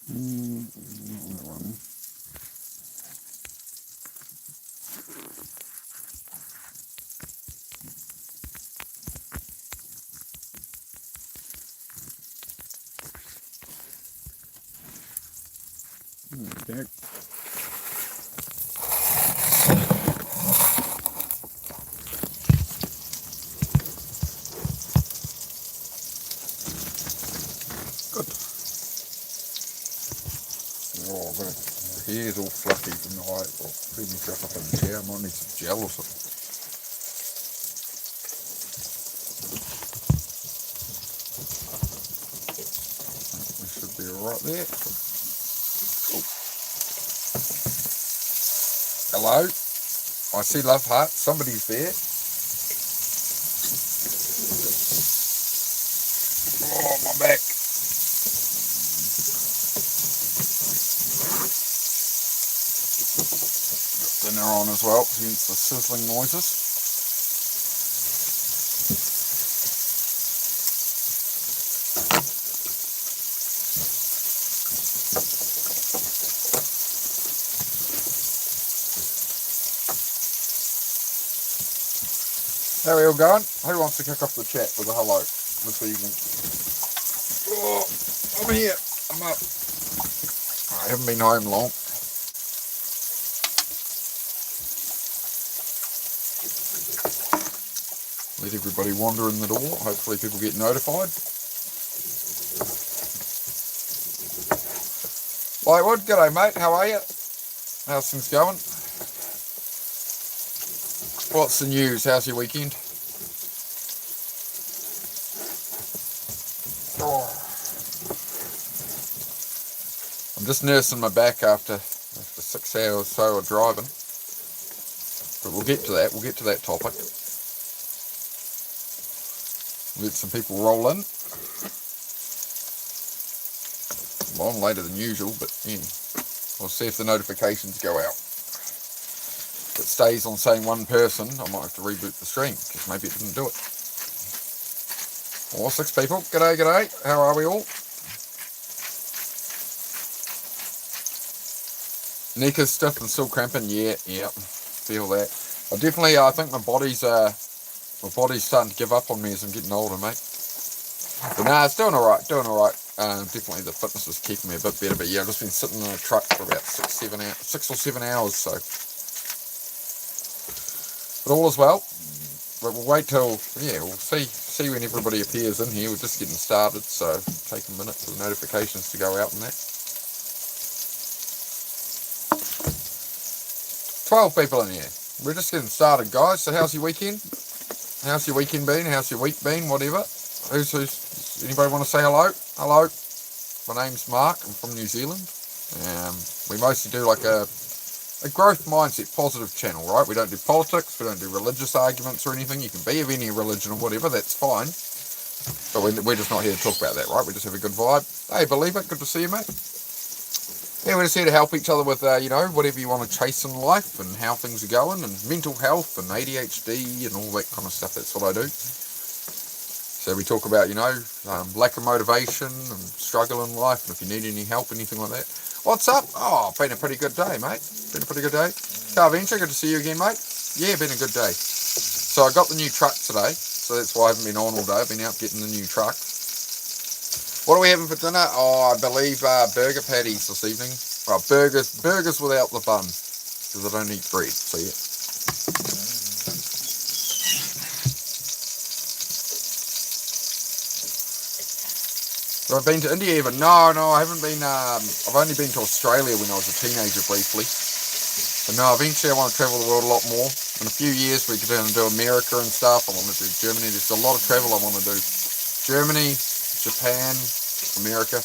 Another one. There we go. Good. Oh, my hair's all fluffy from the eye. I'll feed myself up in the chair. I might need some gel or something. We should be alright there. Cool. Hello. I see love heart. Somebody's there. Oh, my back. Got dinner on as well, hence the sizzling noises. How are we all going? Who wants to kick off the chat with a hello this evening? Oh, I'm here. I'm up. I haven't been home long. Let everybody wander in the door. Hopefully people get notified. Lightwood, g'day mate. How are you? How's things going? What's the news? How's your weekend? Oh. I'm just nursing my back after 6 hours or so of driving. But we'll get to that. We'll get to that topic. Let some people roll in. A lot later than usual, but yeah. We'll see if the notifications go out. If it stays on saying one person, I might have to reboot the stream, because maybe it didn't do it. Or 6 people. G'day, g'day. How are we all? Neck is stiff and still cramping. Yeah. Feel that. I think my body's starting to give up on me as I'm getting older, mate. But nah, it's doing alright. Definitely the fitness is keeping me a bit better. But yeah, I've just been sitting in a truck for about 6 or 7 hours, so. But all is well. But we'll wait till, we'll see when everybody appears in here. We're just getting started, so take a minute for the notifications to go out and that. 12 people in here. We're just getting started, guys. So how's your weekend? How's your weekend been? How's your week been? Whatever. Anybody want to say hello? Hello. My name's Mark. I'm from New Zealand. We mostly do like a growth mindset, positive channel, right? We don't do politics. We don't do religious arguments or anything. You can be of any religion or whatever. That's fine. But we're just not here to talk about that, right? We just have a good vibe. Hey, Believer, good to see you, mate. Yeah, we're just here to help each other with, whatever you want to chase in life and how things are going, and mental health and ADHD and all that kind of stuff. That's what I do. So we talk about, lack of motivation and struggle in life, and if you need any help, anything like that. What's up? Oh, been a pretty good day, mate. Been a pretty good day. Carl Venture, good to see you again, mate. Yeah, been a good day. So I got the new truck today, so that's why I haven't been on all day. I've been out getting the new truck. What are we having for dinner? Oh, I believe burger patties this evening. Well, burgers without the bun, because I don't eat bread, so yeah. So I've been to India even? No, I haven't been. I've only been to Australia when I was a teenager briefly. But no, eventually I want to travel the world a lot more. In a few years we could do America and stuff. I want to do Germany. There's a lot of travel I want to do. Germany, Japan, America.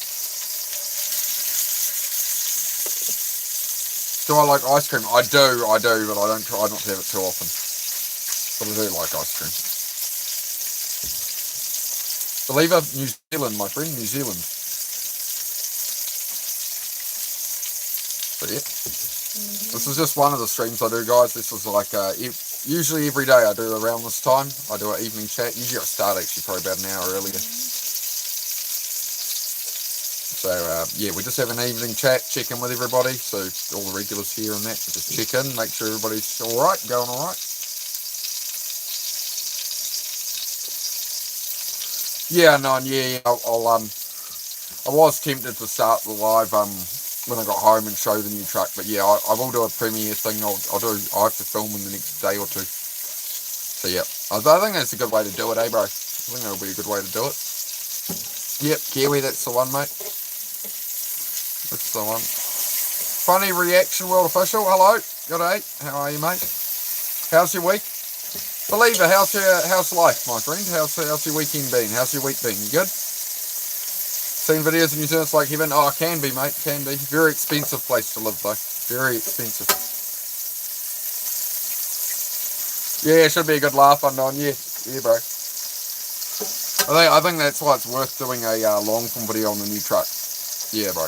Do I like ice cream? I do, but I don't try not to have it too often. But I do like ice cream. Believer, New Zealand, my friend, New Zealand. So yeah, this is just one of the streams I do, guys. This is like usually every day I do around this time. I do an evening chat. Usually I start actually probably about an hour earlier. So, yeah, we just have an evening chat, check in with everybody. So, all the regulars here and that, just check in, make sure everybody's alright, going alright. Yeah, no, and yeah, I was tempted to start the live when I got home and show the new truck, but yeah, I will do a premiere thing. I have to film in the next day or two. So yeah, I think that's a good way to do it, eh, bro? I think that'll be a good way to do it. Yep, Kiwi, that's the one, mate. That's the one. Funny reaction, World Official. Hello, g'day. How are you, mate? How's your week? Believer, how's life, my friend? How's your weekend been? How's your week been? You good? Seen videos of New Zealand's like heaven? Oh, can be, mate, can be. Very expensive place to live, though. Very expensive. Yeah, it should be a good laugh on. Yeah, bro. I think that's why it's worth doing a long form video on the new truck. Yeah, bro.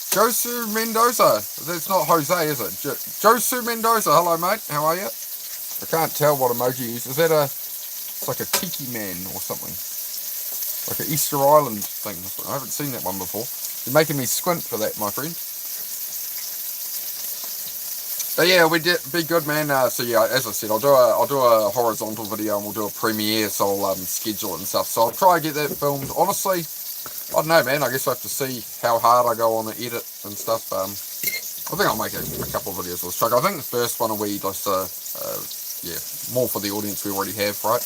Josu Mendoza. That's not Jose, is it? Josu Mendoza. Hello, mate. How are you? I can't tell what emoji you use. Is that it's like a tiki man or something? Like an Easter Island thing. I haven't seen that one before. You're making me squint for that, my friend. But yeah, we did be good, man. So yeah, as I said, I'll do a horizontal video and we'll do a premiere, so I'll schedule it and stuff. So I'll try and get that filmed. Honestly, I don't know, man. I guess I have to see how hard I go on the edit and stuff. I think I'll make a couple of videos of this truck. I think the first one will be just yeah, more for the audience we already have, right?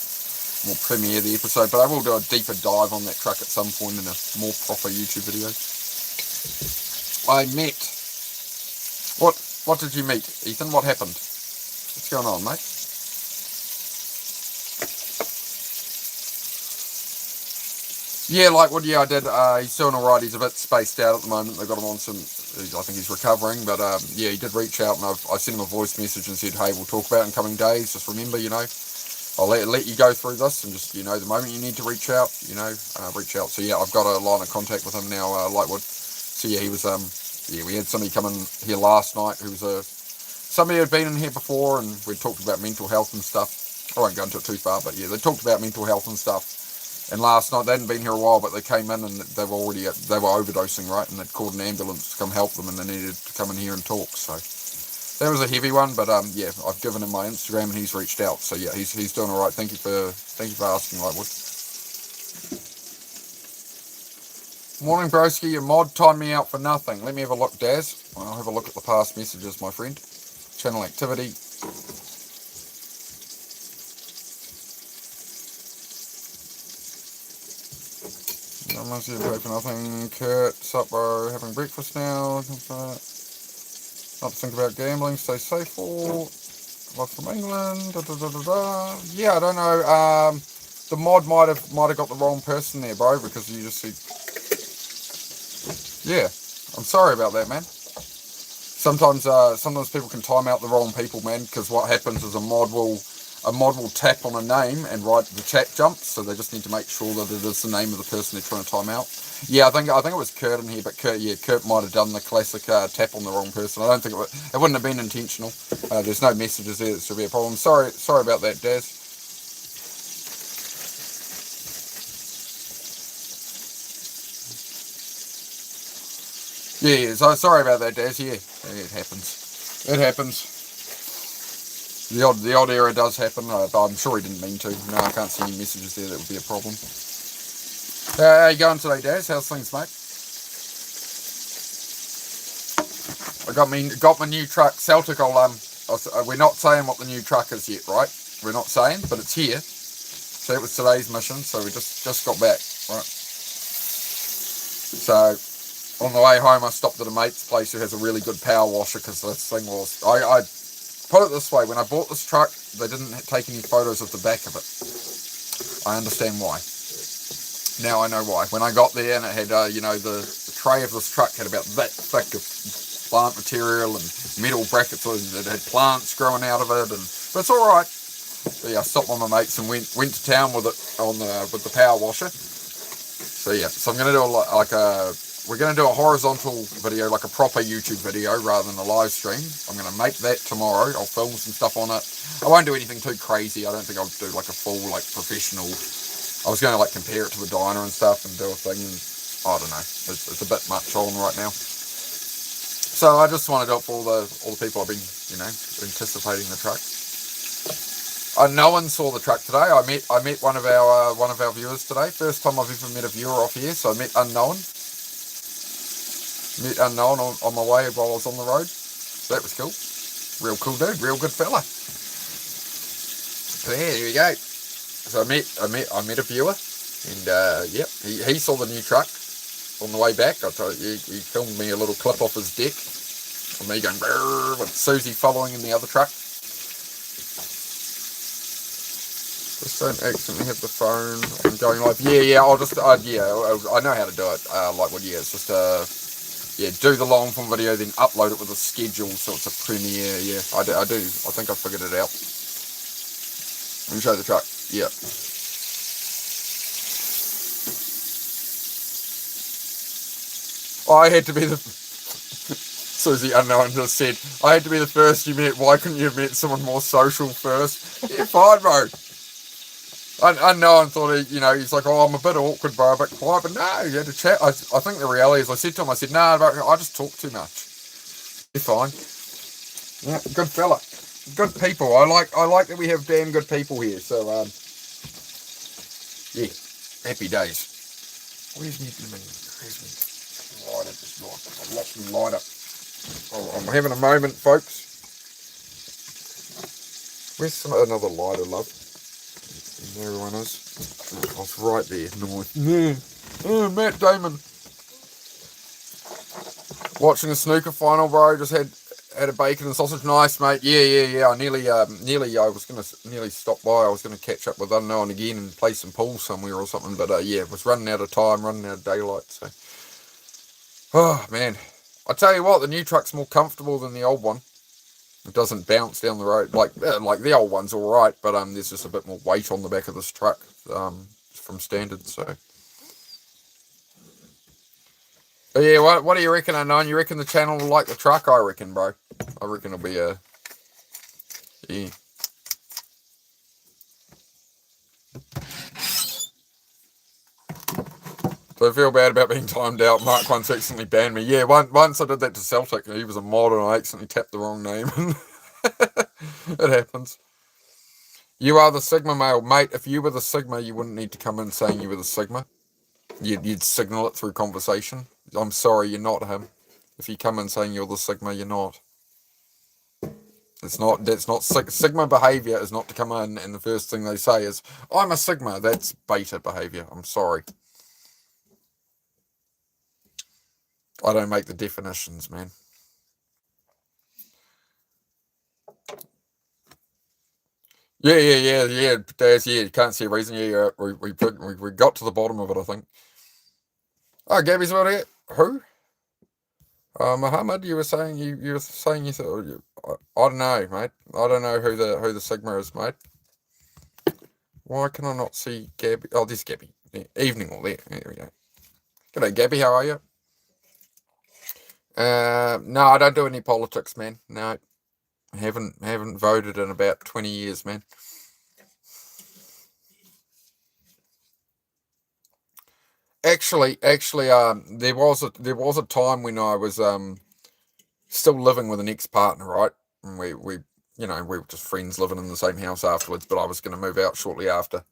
We'll premiere the episode, but I will do a deeper dive on that truck at some point in a more proper YouTube video. I met. What did you meet, Ethan? What happened? What's going on, mate? Yeah, like what? Yeah, I did. He's doing alright. He's a bit spaced out at the moment. They got him on some. I think he's recovering, but yeah, he did reach out, and I sent him a voice message and said, "Hey, we'll talk about it in coming days. Just remember, I'll let you go through this, and just the moment you need to reach out, reach out." So yeah, I've got a line of contact with him now, Lightwood. So yeah, he was yeah, we had somebody come in here last night who was somebody who had been in here before, and we talked about mental health and stuff. I won't go into it too far, but yeah, they talked about mental health and stuff. And last night, they hadn't been here a while, but they came in and they were overdosing, right? And they'd called an ambulance to come help them, and they needed to come in here and talk. So that was a heavy one, but yeah, I've given him my Instagram and he's reached out. So yeah, he's doing all right. Thank you for asking, Lightwood. Morning, broski. Your mod timed me out for nothing. Let me have a look, Daz. I'll have a look at the past messages, my friend. Channel activity. I must have paid for nothing. Kurt, sup, bro? Having breakfast now. Not to think about gambling. Stay safe. For love from England. Yeah, I don't know. The mod might have got the wrong person there, bro, because you just said. Yeah, I'm sorry about that, man. Sometimes people can time out the wrong people, man, because what happens is a mod will tap on a name and write the chat jumps, so they just need to make sure that it is the name of the person they're trying to time out. Yeah, I think it was Kurt in here, but Kurt might have done the classic tap on the wrong person. I don't think it wouldn't have been intentional. There's no messages there that should be a problem. Sorry about that, Daz. Yeah, so sorry about that, Daz. Yeah, it happens. It happens. The odd error does happen, but I'm sure he didn't mean to. No, I can't see any messages there. That would be a problem. How you going today, Daz? How's things, mate? I got my new truck. Celtic, we're not saying what the new truck is yet, right? We're not saying, but it's here. So it was today's mission, so we just got back, right? So on the way home, I stopped at a mate's place who has a really good power washer, because this thing was... I put it this way, when I bought this truck, they didn't take any photos of the back of it. I understand why. Now I know why. When I got there and it had, the tray of this truck had about that thick of plant material and metal brackets, it had plants growing out of it, but it's all right. So yeah, I stopped with my mates and went to town with it with the power washer. So yeah, so I'm going to do we're going to do a horizontal video, like a proper YouTube video, rather than a live stream. I'm going to make that tomorrow. I'll film some stuff on it. I won't do anything too crazy. I don't think I'll do like a full, professional I was going to like compare it to a diner and stuff and do a thing. And I don't know. It's a bit much on right now. So I just want to do it for all the people I've been, anticipating the truck. No one saw the truck today. I met one of our viewers today. First time I've ever met a viewer off here. So I met Unknown. On my way while I was on the road. So that was cool. Real cool dude. Real good fella. So yeah, here we go. So I met a viewer, and yep, he saw the new truck on the way back. I told you, he filmed me a little clip off his deck of me going brrr, with Susie following in the other truck. Just don't accidentally have the phone. I'm going live. Yeah. I'll just I know how to do it. It's just do the long form video, then upload it with a schedule so it's a premiere. Yeah, I do. I think I figured it out. Let me show the truck. Yeah. I had to be the... Susie Unknown just said, I had to be the first you met. Why couldn't you have met someone more social first? Yeah, fine, bro. Unknown thought, he's like, oh, I'm a bit awkward, bro, a bit quiet. But no, you had to chat. I think the reality is, I said to him, nah, bro, I just talk too much. You're fine. Yeah, good fella. Good people. I like that we have damn good people here. So, yeah, happy days. Where's me lighter? I've lost my lighter. I'm having a moment, folks. Where's another lighter, love? And there everyone is. Oh, it's right there. Nice. Yeah. Oh, Matt Damon. Watching the snooker final, bro. Just had a bacon and sausage. Nice, mate. Yeah. I nearly was gonna stop by. I was gonna catch up with Unknown again and play some pool somewhere or something. But it was running out of time, running out of daylight. So, oh man, I tell you what, the new truck's more comfortable than the old one. It doesn't bounce down the road like the old one's all right, but there's just a bit more weight on the back of this truck from standard. So. But yeah, what do you reckon, Unknown? You reckon the channel will like the truck? I reckon, bro. I reckon it'll be yeah. So I feel bad about being timed out. Mark once accidentally banned me. Yeah, once I did that to Celtic. He was a mod and I accidentally tapped the wrong name. It happens. You are the Sigma male. Mate, if you were the Sigma, you wouldn't need to come in saying you were the Sigma. You'd signal it through conversation. I'm sorry, you're not him. If you come in saying you're the Sigma, you're not. That's not Sigma behavior is not to come in and the first thing they say is, I'm a Sigma. That's beta behavior. I'm sorry. I don't make the definitions, man. Yeah, Daz, you can't see a reason. Yeah, we got to the bottom of it, I think. Oh, Gabby's about it. Who? Muhammad, you were saying you thought I don't know, mate. I don't know who the Sigma is, mate. Why can I not see Gabby? Oh, this Gabby. Yeah, evening all there. There we go. G'day, Gabby. How are you? No, I don't do any politics, man. No, haven't voted in about 20 years, man. Actually, there was a time when I was still living with an ex-partner, right? And we were just friends living in the same house afterwards, but I was going to move out shortly after.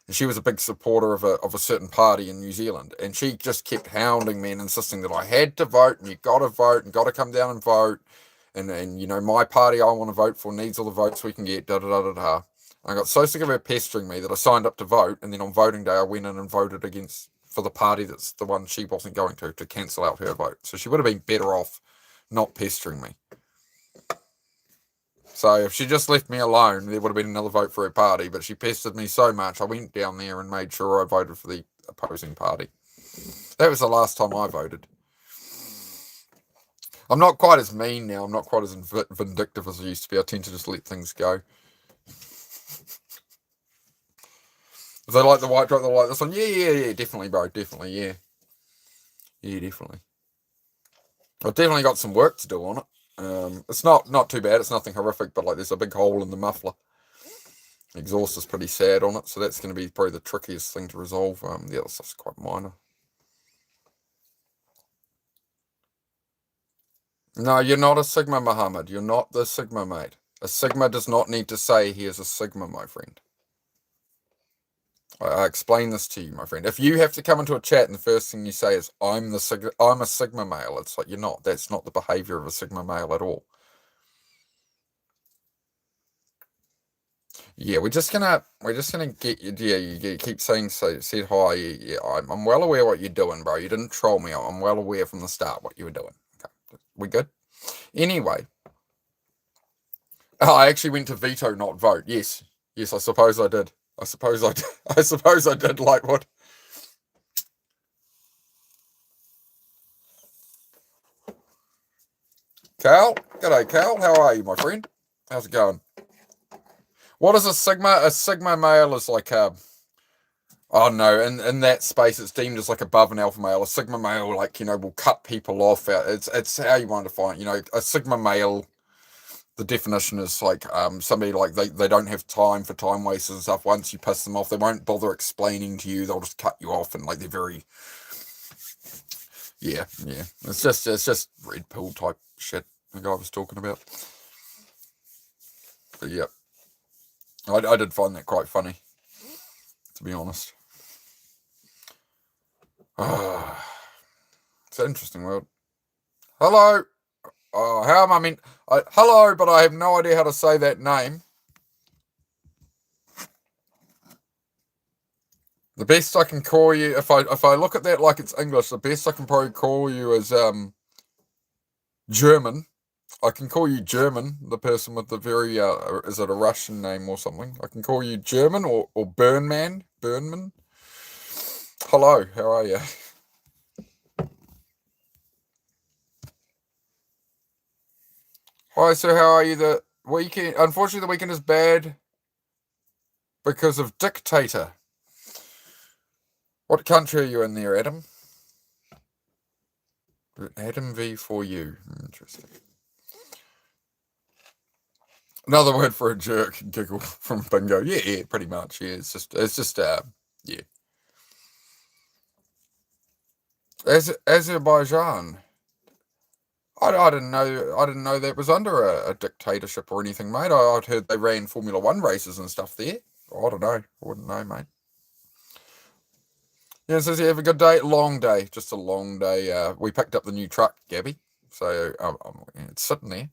And she was a big supporter of a certain party in New Zealand, and she just kept hounding me and insisting that I had to vote, and you got to vote, and got to come down and vote, and my party I want to vote for needs all the votes we can get. Da da da da da. I got so sick of her pestering me that I signed up to vote, and then on voting day I went in and voted for the party that's the one she wasn't going to cancel out her vote. So she would have been better off not pestering me. So if she just left me alone, there would have been another vote for her party, but she pestered me so much, I went down there and made sure I voted for the opposing party. That was the last time I voted. I'm not quite as mean now. I'm not quite as vindictive as I used to be. I tend to just let things go. If they like the white truck, they like this one. Yeah, definitely, bro. Definitely, yeah. Yeah, definitely. I've definitely got some work to do on it. It's not too bad. It's nothing horrific, but like there's a big hole in the muffler. Exhaust is pretty sad on it, so that's going to be probably the trickiest thing to resolve. The other stuff's quite minor. No, you're not a Sigma, Muhammad. You're not the Sigma, mate. A Sigma does not need to say he is a Sigma, my friend. I explain this to you, my friend. If you have to come into a chat and the first thing you say is, I'm a Sigma male, it's like, you're not. That's not the behavior of a Sigma male at all. Yeah, we're just gonna get you. Yeah, you keep saying said hi. Yeah, I'm well aware what you're doing, bro. You didn't troll me. I'm well aware from the start what you were doing. Okay, we good? Anyway, I actually went to veto, not vote. Yes, I suppose I did. I suppose I did. I suppose I did. Like what? Cal, g'day, Cal. How are you, my friend? How's it going? What is a Sigma? A Sigma male is like oh no, in that space it's deemed as like above an alpha male. A Sigma male, like, will cut people off. It's how you want to define it. A Sigma male, the definition is like somebody like they don't have time for time wasters and stuff. Once you piss them off, they won't bother explaining to you. They'll just cut you off, and like they're very yeah. It's just red pill type shit the guy was talking about. But yeah, I did find that quite funny, to be honest. It's an interesting world. Hello. How am I mean? Hello, but I have no idea how to say that name. The best I can call you, if I look at that like it's English, the best I can probably call you is German. I can call you German, the person with the very is it a Russian name or something? I can call you German or Burnman. Hello, how are you? Hi, sir, how are you? The weekend, unfortunately, the weekend is bad because of dictator. What country are you in there, Adam? Adam V4U. Interesting. Another word for a jerk, giggle from Bingo. Yeah, pretty much. Yeah, it's just yeah. Azerbaijan. I didn't know that was under a dictatorship or anything, mate. I'd heard they ran Formula One races and stuff there. I don't know. I wouldn't know, mate. Yeah, it says you have a good day. Long day. Just a long day. We picked up the new truck, Gabby. So it's sitting there.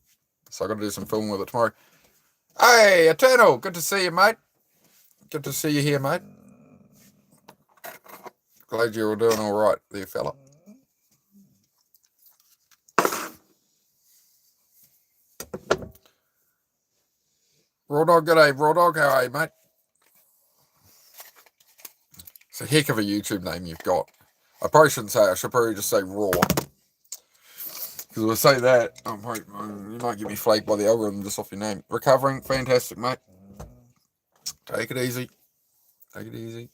So I got to do some filming with it tomorrow. Hey, Eternal. Good to see you, mate. Good to see you here, mate. Glad you're all doing all right there, fella. Raw Dog, g'day, Raw Dog. How are you, mate? It's a heck of a YouTube name you've got. I probably shouldn't say it. I should probably just say Raw. Because if I say that, you might get me flagged by the algorithm just off your name. Recovering, fantastic, mate. Take it easy. Take it easy.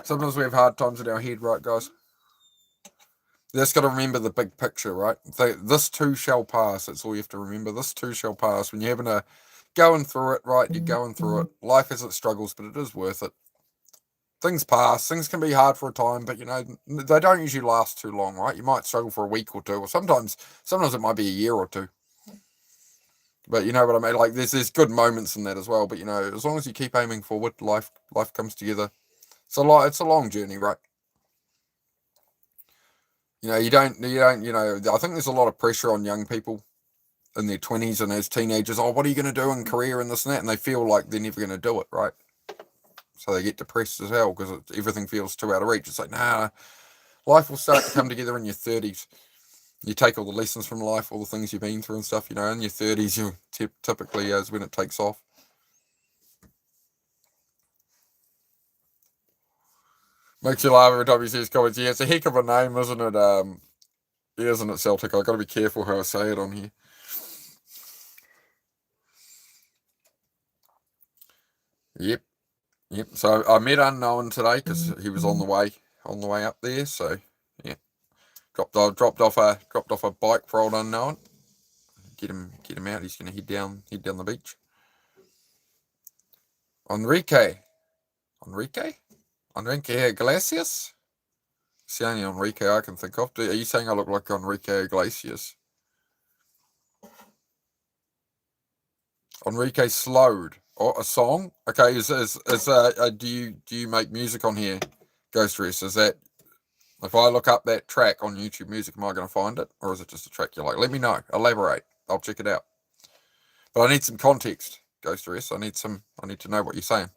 Sometimes we have hard times in our head, right, guys? You just got to remember the big picture, right? This too shall pass. That's all you have to remember. This too shall pass. When you're having a going through it, right? You're going through it. Life has its struggles, but it is worth it. Things pass. Things can be hard for a time, but they don't usually last too long, right? You might struggle for a week or two, or sometimes it might be a year or two. But you know what I mean? Like there's good moments in that as well. But as long as you keep aiming forward, life comes together. It's a long journey, right? You don't, I think there's a lot of pressure on young people in their 20s and as teenagers. Oh, what are you going to do in career and this and that? And they feel like they're never going to do it, right? So they get depressed as hell because everything feels too out of reach. It's like, nah, life will start to come together in your 30s. You take all the lessons from life, all the things you've been through and stuff, in your 30s, you typically is when it takes off. Makes you laugh every time he says comments. Yeah, it's a heck of a name, isn't it? Isn't it, Celtic? I've got to be careful how I say it on here. Yep. So I met Unknown today because he was on the way up there. So yeah, dropped off a bike for old Unknown. get him out. He's going to head down the beach. Enrique Iglesias? It's the only Enrique I can think of. Are you saying I look like Enrique Iglesias? Enrique slowed. Oh, a song? Okay, do you make music on here, Ghost Race? Is that, if I look up that track on YouTube Music, am I going to find it? Or is it just a track you like? Let me know. Elaborate. I'll check it out. But I need some context, Ghost Race. I need to know what you're saying.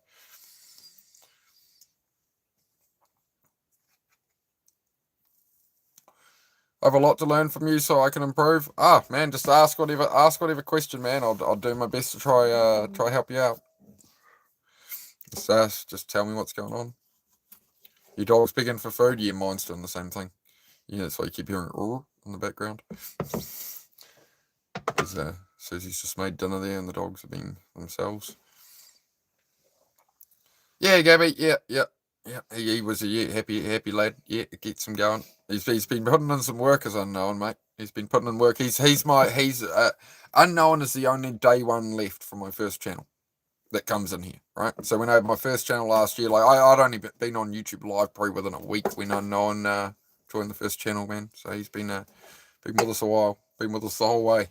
I have a lot to learn from you, so I can improve. Man, just ask whatever question, man. I'll do my best to try help you out. Just tell me what's going on. Your dog's begging for food. Yeah, mine's doing the same thing. Yeah, that's why you keep hearing in the background. Susie's just made dinner there, and the dogs are being themselves. Yeah, Gabby. Yeah. He was a happy lad. Yeah, it gets him going. He's been putting in some work as Unknown, mate. He's been putting in work. Unknown is the only day one left from my first channel that comes in here, right? So when I had my first channel last year, like I'd only been on YouTube Live probably within a week when Unknown joined the first channel, man. So he's been with us a while, been with us the whole way.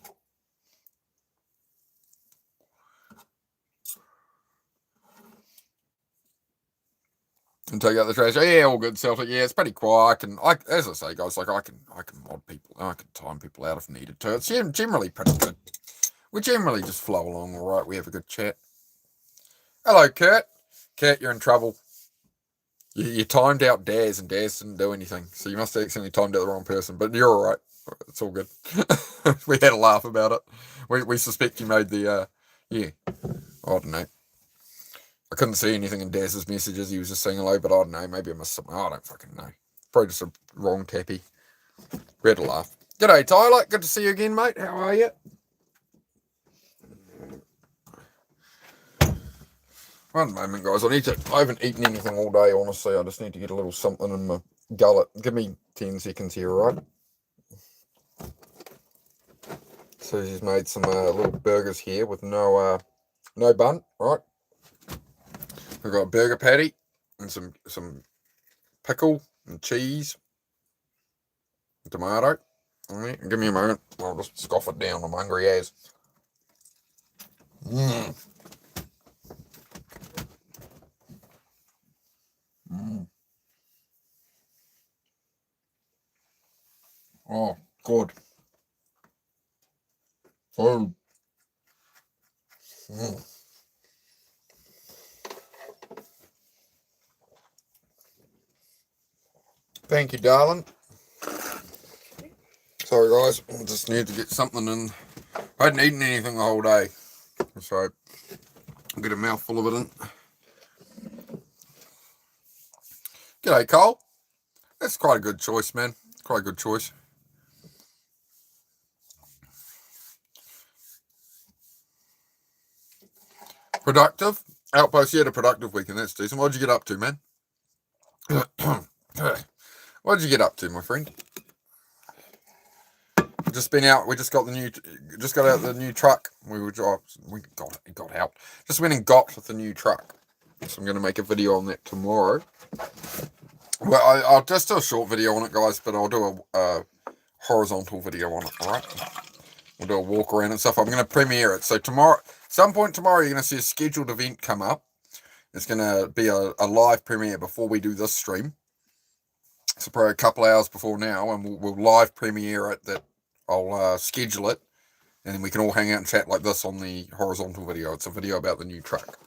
And take out the trash. Yeah, all good, Celtic. Yeah, it's pretty quiet. As I say, guys, like I can mod people. I can time people out if needed to. It's generally pretty good. We generally just flow along all right. We have a good chat. Hello, Kurt. Kurt, you're in trouble. You timed out Daz, and Daz didn't do anything. So you must have accidentally timed out the wrong person. But you're all right. It's all good. We had a laugh about it. We suspect you made the, I don't know. I couldn't see anything in Daz's messages. He was just saying hello, but I don't know. Maybe I missed something. I don't fucking know. Probably just a wrong tappy. We had a laugh. G'day, Tyler. Good to see you again, mate. How are you? One moment, guys. I haven't eaten anything all day, honestly. I just need to get a little something in my gullet. Give me 10 seconds here, all right? So she's made some little burgers here with no bun, right? We've got a burger patty and some pickle and cheese and tomato. All right, give me a moment. I'll just scoff it down. I'm hungry as. Oh, good. Oh. Thank you, darling. Sorry, guys. I just need to get something in. I hadn't eaten anything the whole day, so I'll get a mouthful of it in. G'day, Cole. That's quite a good choice, man. Quite a good choice. Productive? Outpost, you had a productive weekend. That's decent. What'd you get up to, man? What did you get up to, my friend? Just been out. We just got out the new truck. Got out. Just went and got the new truck. So I'm going to make a video on that tomorrow. Well, I'll just do a short video on it, guys, but I'll do a horizontal video on it. All right. We'll do a walk around and stuff. I'm going to premiere it. So tomorrow, some point tomorrow, you're going to see a scheduled event come up. It's going to be a live premiere before we do this stream. So probably a couple hours before now, and we'll live premiere it. That I'll schedule it, and then we can all hang out and chat like this on the horizontal video. It's a video about the new truck.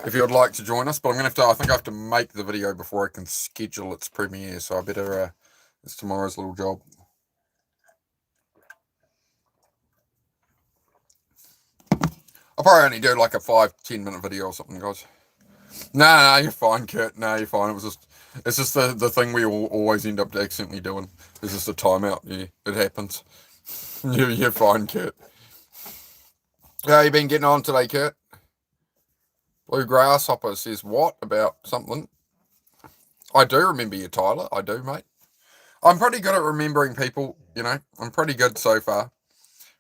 If you would like to join us, but I'm going to have to, I think I have to make the video before I can schedule its premiere, so I better, it's tomorrow's little job. I'll probably only do like a 5-10 minute video or something, guys. No, you're fine, Kurt. No, you're fine. It's just the thing we always end up accidentally doing. It's just a timeout. Yeah, it happens. You're fine, Kurt. How you been getting on today, Kurt? Blue Grasshopper says what about something? I do remember you, Tyler. I do, mate. I'm pretty good at remembering people, you know. I'm pretty good so far.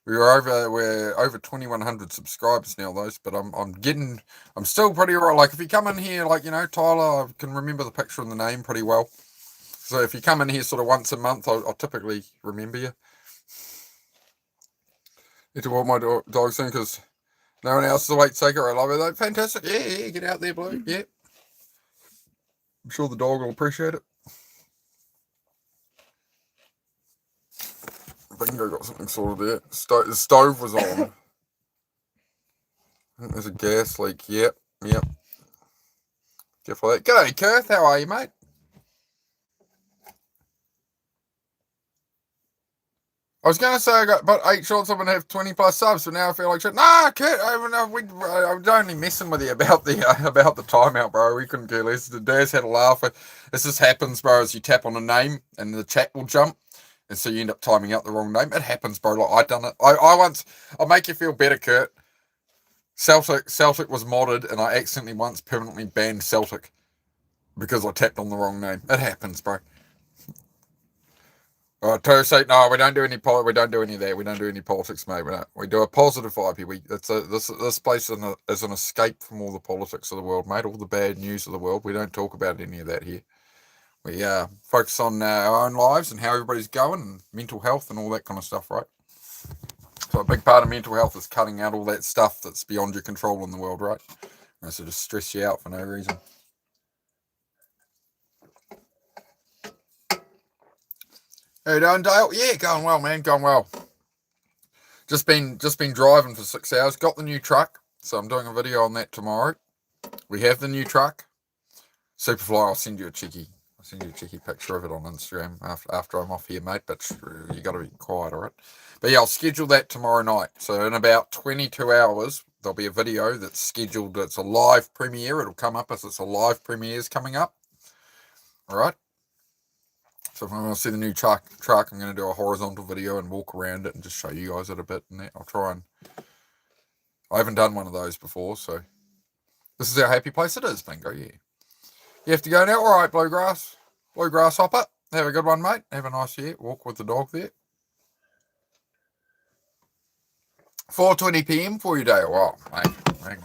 We're over 2,100 subscribers now, those. But I'm still pretty right. Like if you come in here, like Tyler, I can remember the picture and the name pretty well. So if you come in here sort of once a month, I'll typically remember you. Need to walk my dog soon because no one else is awake. Take it. I love it though. Fantastic. Yeah. Get out there, Blue. Yeah. I'm sure the dog will appreciate it. Bingo got something sorted there. The stove was on. I think there's a gas leak. Yep. Careful of that. G'day, Kurth. How are you, mate? I was going to say I got about 8 shots. I'm going to have 20 plus subs, but now I feel like shit. Nah, Kurt, I was only messing with you about the timeout, bro. We couldn't care less. The Daz had a laugh. This just happens, bro, as you tap on a name and the chat will jump. And so you end up timing out the wrong name. It happens, bro. Like, I done it. I'll make you feel better, Kurt. Celtic was modded, and I accidentally once permanently banned Celtic because I tapped on the wrong name. It happens, bro. Say no. We don't do any we don't do any of that. We don't do any politics, mate. We do a positive vibe here. This place is an escape from all the politics of the world, mate. All the bad news of the world. We don't talk about any of that here. We focus on our own lives and how everybody's going, and mental health and all that kind of stuff, right? So a big part of mental health is cutting out all that stuff that's beyond your control in the world, right? And so just stress you out for no reason. How you doing, Dale? Yeah, going well, man. Going well. Just been driving for 6 hours. Got the new truck, so I'm doing a video on that tomorrow. We have the new truck. Superfly, I'll send you a cheeky picture of it on Instagram after I'm off here, mate. But you got to be quiet, all right? But yeah, I'll schedule that tomorrow night. So in about 22 hours, there'll be a video that's scheduled. It's a live premiere. It'll come up as it's a live premiere's coming up. All right. So if I want to see the new truck, I'm going to do a horizontal video and walk around it and just show you guys it a bit. And I'll try and. I haven't done one of those before, so this is our happy place. It is, Bingo. Yeah. You have to go now. All right, Bluegrass Hopper. Have a good one, mate. Have a nice walk with the dog there. 4:20 p.m. for you, Dale. Oh, mate, hang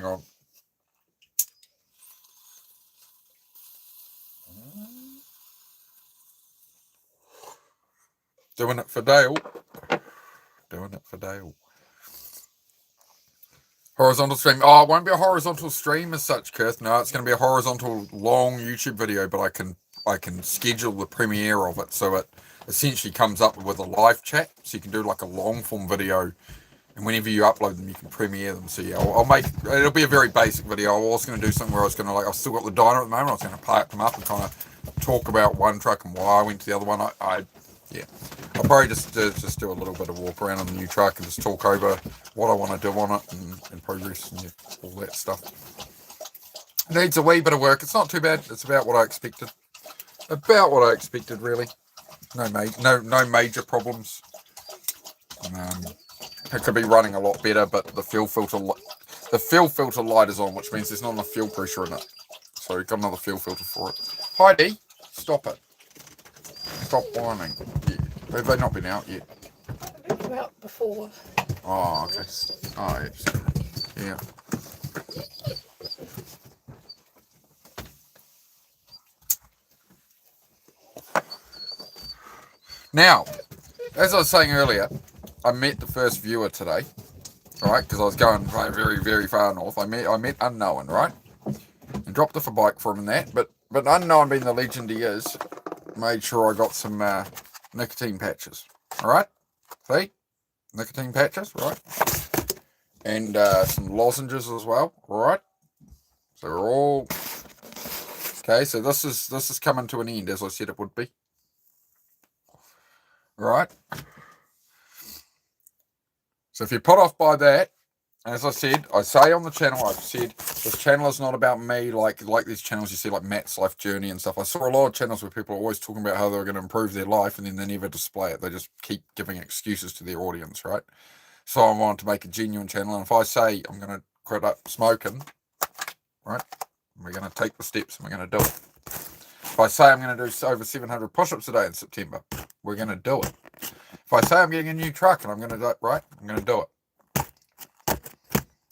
on. Doing it for Dale. Horizontal stream. Oh, it won't be a horizontal stream as such, Kirth. No, it's going to be a horizontal long YouTube video, but I can schedule the premiere of it so it essentially comes up with a live chat, so you can do like a long form video, and whenever you upload them, you can premiere them. So yeah, it'll be a very basic video. I was going to do something where I was going to I've still got the diner at the moment. I was going to park them up and kind of talk about one truck and why I went to the other one. I'll probably just do a little bit of walk around on the new truck and just talk over what I want to do on it and progress and all that stuff. It needs a wee bit of work. It's not too bad. It's about what I expected. Really. No major problems. It could be running a lot better, but the fuel filter light is on, which means there's not enough fuel pressure in it. So we've got another fuel filter for it. Heidi, stop it. Stop whining. Yeah. Have they not been out yet? They were out before. Oh, okay. Oh, yeah. Now, as I was saying earlier, I met the first viewer today, right? Because I was going very, very far north. I met Unknown, right? And dropped off a bike for him and that. But Unknown, being the legend he is, made sure I got some nicotine patches. All right? See? Nicotine patches, right? And some lozenges as well, all right? So we're all... Okay, so this is coming to an end, as I said it would be. Right? So if you're put off by that, as I say on the channel, I've said this channel is not about me like these channels you see like Matt's Life Journey and stuff. I saw a lot of channels where people are always talking about how they're going to improve their life and then they never display it. They just keep giving excuses to their audience, right? So I wanted to make a genuine channel, and if I say I'm going to quit up smoking, right, we're going to take the steps and we're going to do it. If I say I'm going to do over 700 push-ups a day in September, we're going to do it. If I say I'm getting a new truck and I'm going to do it, right, I'm going to do it.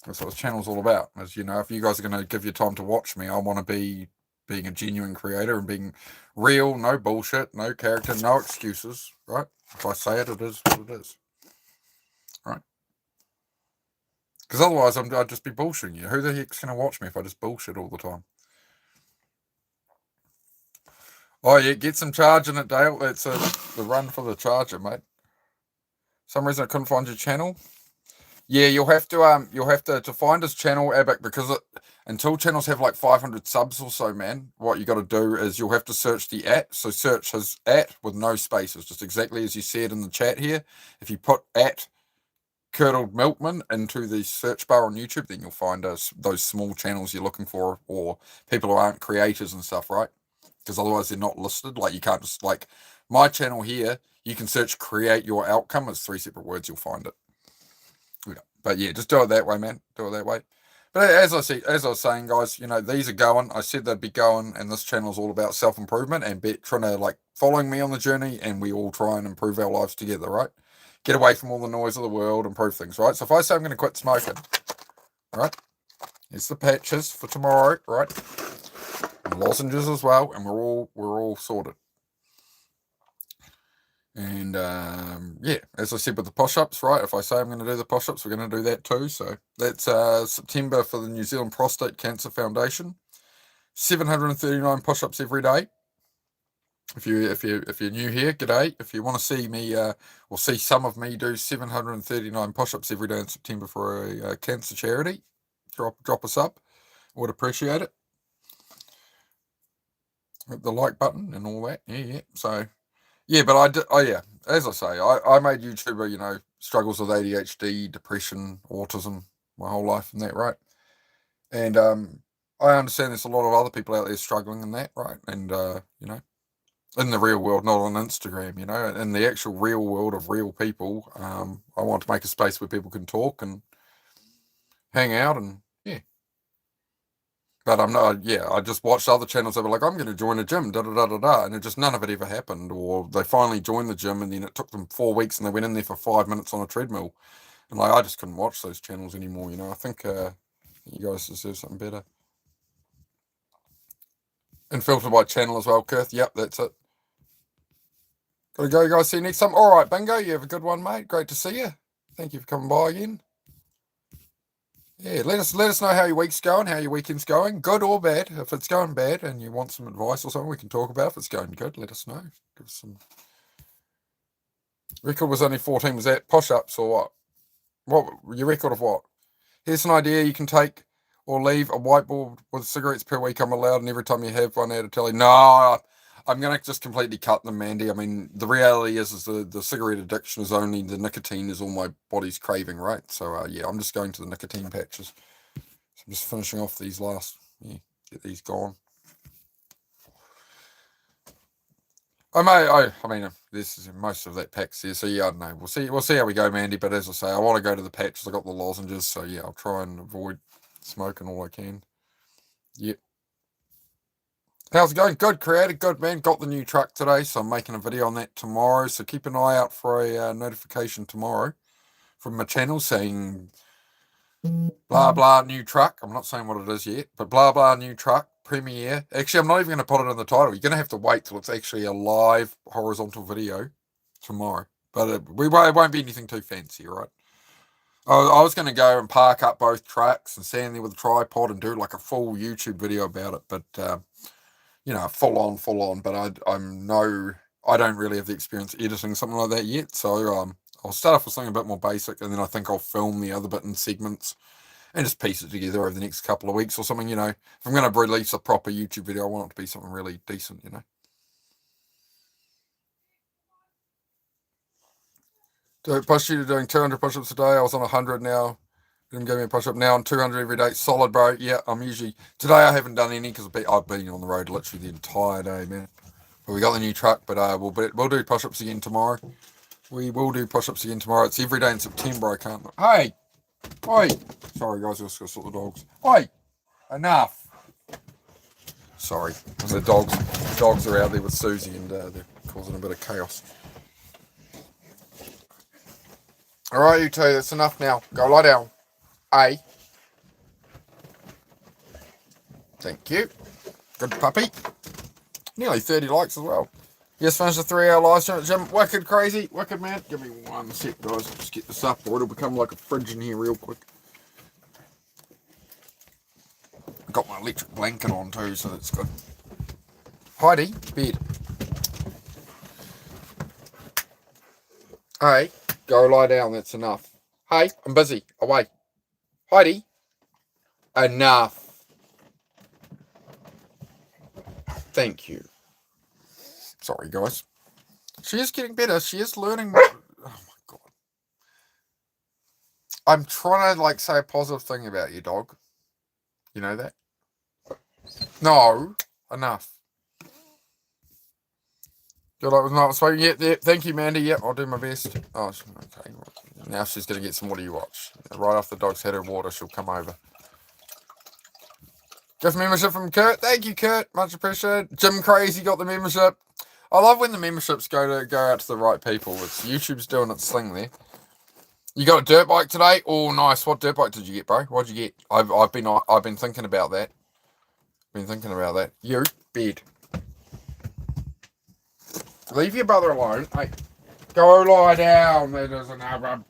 That's what this channel's all about. As you know, if you guys are going to give your time to watch me, I want to be being a genuine creator and being real, no bullshit, no character, no excuses, right? If I say it, it is what it is, right? Because otherwise, I'd just be bullshitting you. Who the heck's going to watch me if I just bullshit all the time? Oh yeah, get some charging it, Dale. That's the run for the charger, mate. Some reason I couldn't find your channel. Yeah, you'll have to find his channel, Abic, because until channels have like 500 subs or so, man, what you got to do is you'll have to search the @ So search his @ with no spaces, just exactly as you said in the chat here. If you put @ Curdled Milkman into the search bar on YouTube, then you'll find those small channels you're looking for, or people who aren't creators and stuff, right? Because otherwise they're not listed. Like you can't just, like my channel here, you can search create your outcome. It's 3 separate words, you'll find it. Yeah. But yeah, just do it that way, man. Do it that way. But as I was saying, guys, you know, these are going. I said they'd be going, and this channel is all about self-improvement and trying to, like, following me on the journey, and we all try and improve our lives together, right? Get away from all the noise of the world, improve things, right? So if I say I'm going to quit smoking, right? Here's the patches for tomorrow, right? And lozenges as well, and we're all sorted. And yeah, as I said with the push-ups, right? If I say I'm going to do the push-ups, we're going to do that too. So that's September for the New Zealand Prostate Cancer Foundation. 739 push-ups every day. If you're new here, g'day. If you want to see me or see some of me do 739 push-ups every day in September for a cancer charity, drop us up. Would appreciate it. Hit the like button and all that. Yeah. So. Yeah, but I did. Oh, yeah. As I say, I made YouTuber, you know, struggles with ADHD, depression, autism, my whole life, and that, right? And I understand there's a lot of other people out there struggling in that, right? And you know, in the real world, not on Instagram, you know, in the actual real world of real people. I want to make a space where people can talk and hang out, and yeah. But I'm not, yeah, I just watched other channels that were like, I'm going to join a gym, and it just, none of it ever happened. Or they finally joined the gym, and then it took them 4 weeks, and they went in there for 5 minutes on a treadmill. And like, I just couldn't watch those channels anymore, you know. I think you guys deserve something better. And filtered by channel as well, Kirth. Yep, that's it. Gotta go, guys. See you next time. All right, Bingo, you have a good one, mate. Great to see you. Thank you for coming by again. Yeah, let us know how your week's going, how your weekend's going, good or bad. If it's going bad and you want some advice or something, we can talk about. If it's going good, let us know. Give us some. Record was only 14. Was that push-ups or what? What your record of what? Here's an idea: you can take or leave a whiteboard with cigarettes per week. I'm allowed, and every time you have one out of telly. No, I'm going to just completely cut them, Mandy. I mean, the reality is the cigarette addiction is only the nicotine is all my body's craving, right? So, yeah, I'm just going to the nicotine patches. So I'm just finishing off these last, get these gone. I mean, this is most of that pack's here, so yeah, I don't know. We'll see how we go, Mandy. But as I say, I want to go to the patches. I got the lozenges, so yeah, I'll try and avoid smoking all I can. Yep. How's it going? Good, creator. Good, man. Got the new truck today, so I'm making a video on that tomorrow. So keep an eye out for a notification tomorrow from my channel saying blah, blah, new truck. I'm not saying what it is yet, but blah, blah, new truck, premiere. Actually, I'm not even going to put it in the title. You're going to have to wait till it's actually a live horizontal video tomorrow. But it won't be anything too fancy, right? I was going to go and park up both trucks and stand there with a tripod and do like a full YouTube video about it, but you know, full on. But I don't really have the experience editing something like that yet. So I'll start off with something a bit more basic, and then I think I'll film the other bit in segments and just piece it together over the next couple of weeks or something. You know, if I'm going to release a proper YouTube video, I want it to be something really decent. You know. Push you to doing 200 push-ups a day. I was on 100 now. Didn't give me a push-up. Now I'm 200 every day. Solid, bro. Yeah, I'm usually... Today I haven't done any because I've been on the road literally the entire day, man. But we got the new truck, but we'll do push-ups again tomorrow. We will do push-ups again tomorrow. It's every day in September. I can't... Hey! Oi! Sorry, guys. I just got to sort the dogs. Oi! Enough! Sorry. The dogs are out there with Susie and they're causing a bit of chaos. Alright, you two, that's enough now. Go lie down. A. Thank you. Good puppy. Nearly 30 likes as well. Just finished a 3-hour live stream at the gym. Wicked crazy. Wicked, man. Give me 1 sec, guys. Just get this up or it'll become like a fridge in here real quick. Got my electric blanket on too, so that's good. Heidi, bed. Hey, go lie down. That's enough. Hey, I'm busy. Away. Heidi, enough. Thank you. Sorry, guys. She is getting better. She is learning. Oh my god. I'm trying to like say a positive thing about you, dog. You know that? No, enough. Good luck with not speaking yet. There. Thank you, Mandy. Yep, I'll do my best. Oh, okay. Now she's gonna get some water. You watch. Right after the dog's had her water, she'll come over. Gift membership from Kurt. Thank you, Kurt. Much appreciated. Jim Crazy got the membership. I love when the memberships go out to the right people. It's YouTube's doing its thing there. You got a dirt bike today? Oh, nice. What dirt bike did you get, bro? What'd you get? I've been thinking about that. You bed. Leave your brother alone. Hey, go lie down. There doesn't have a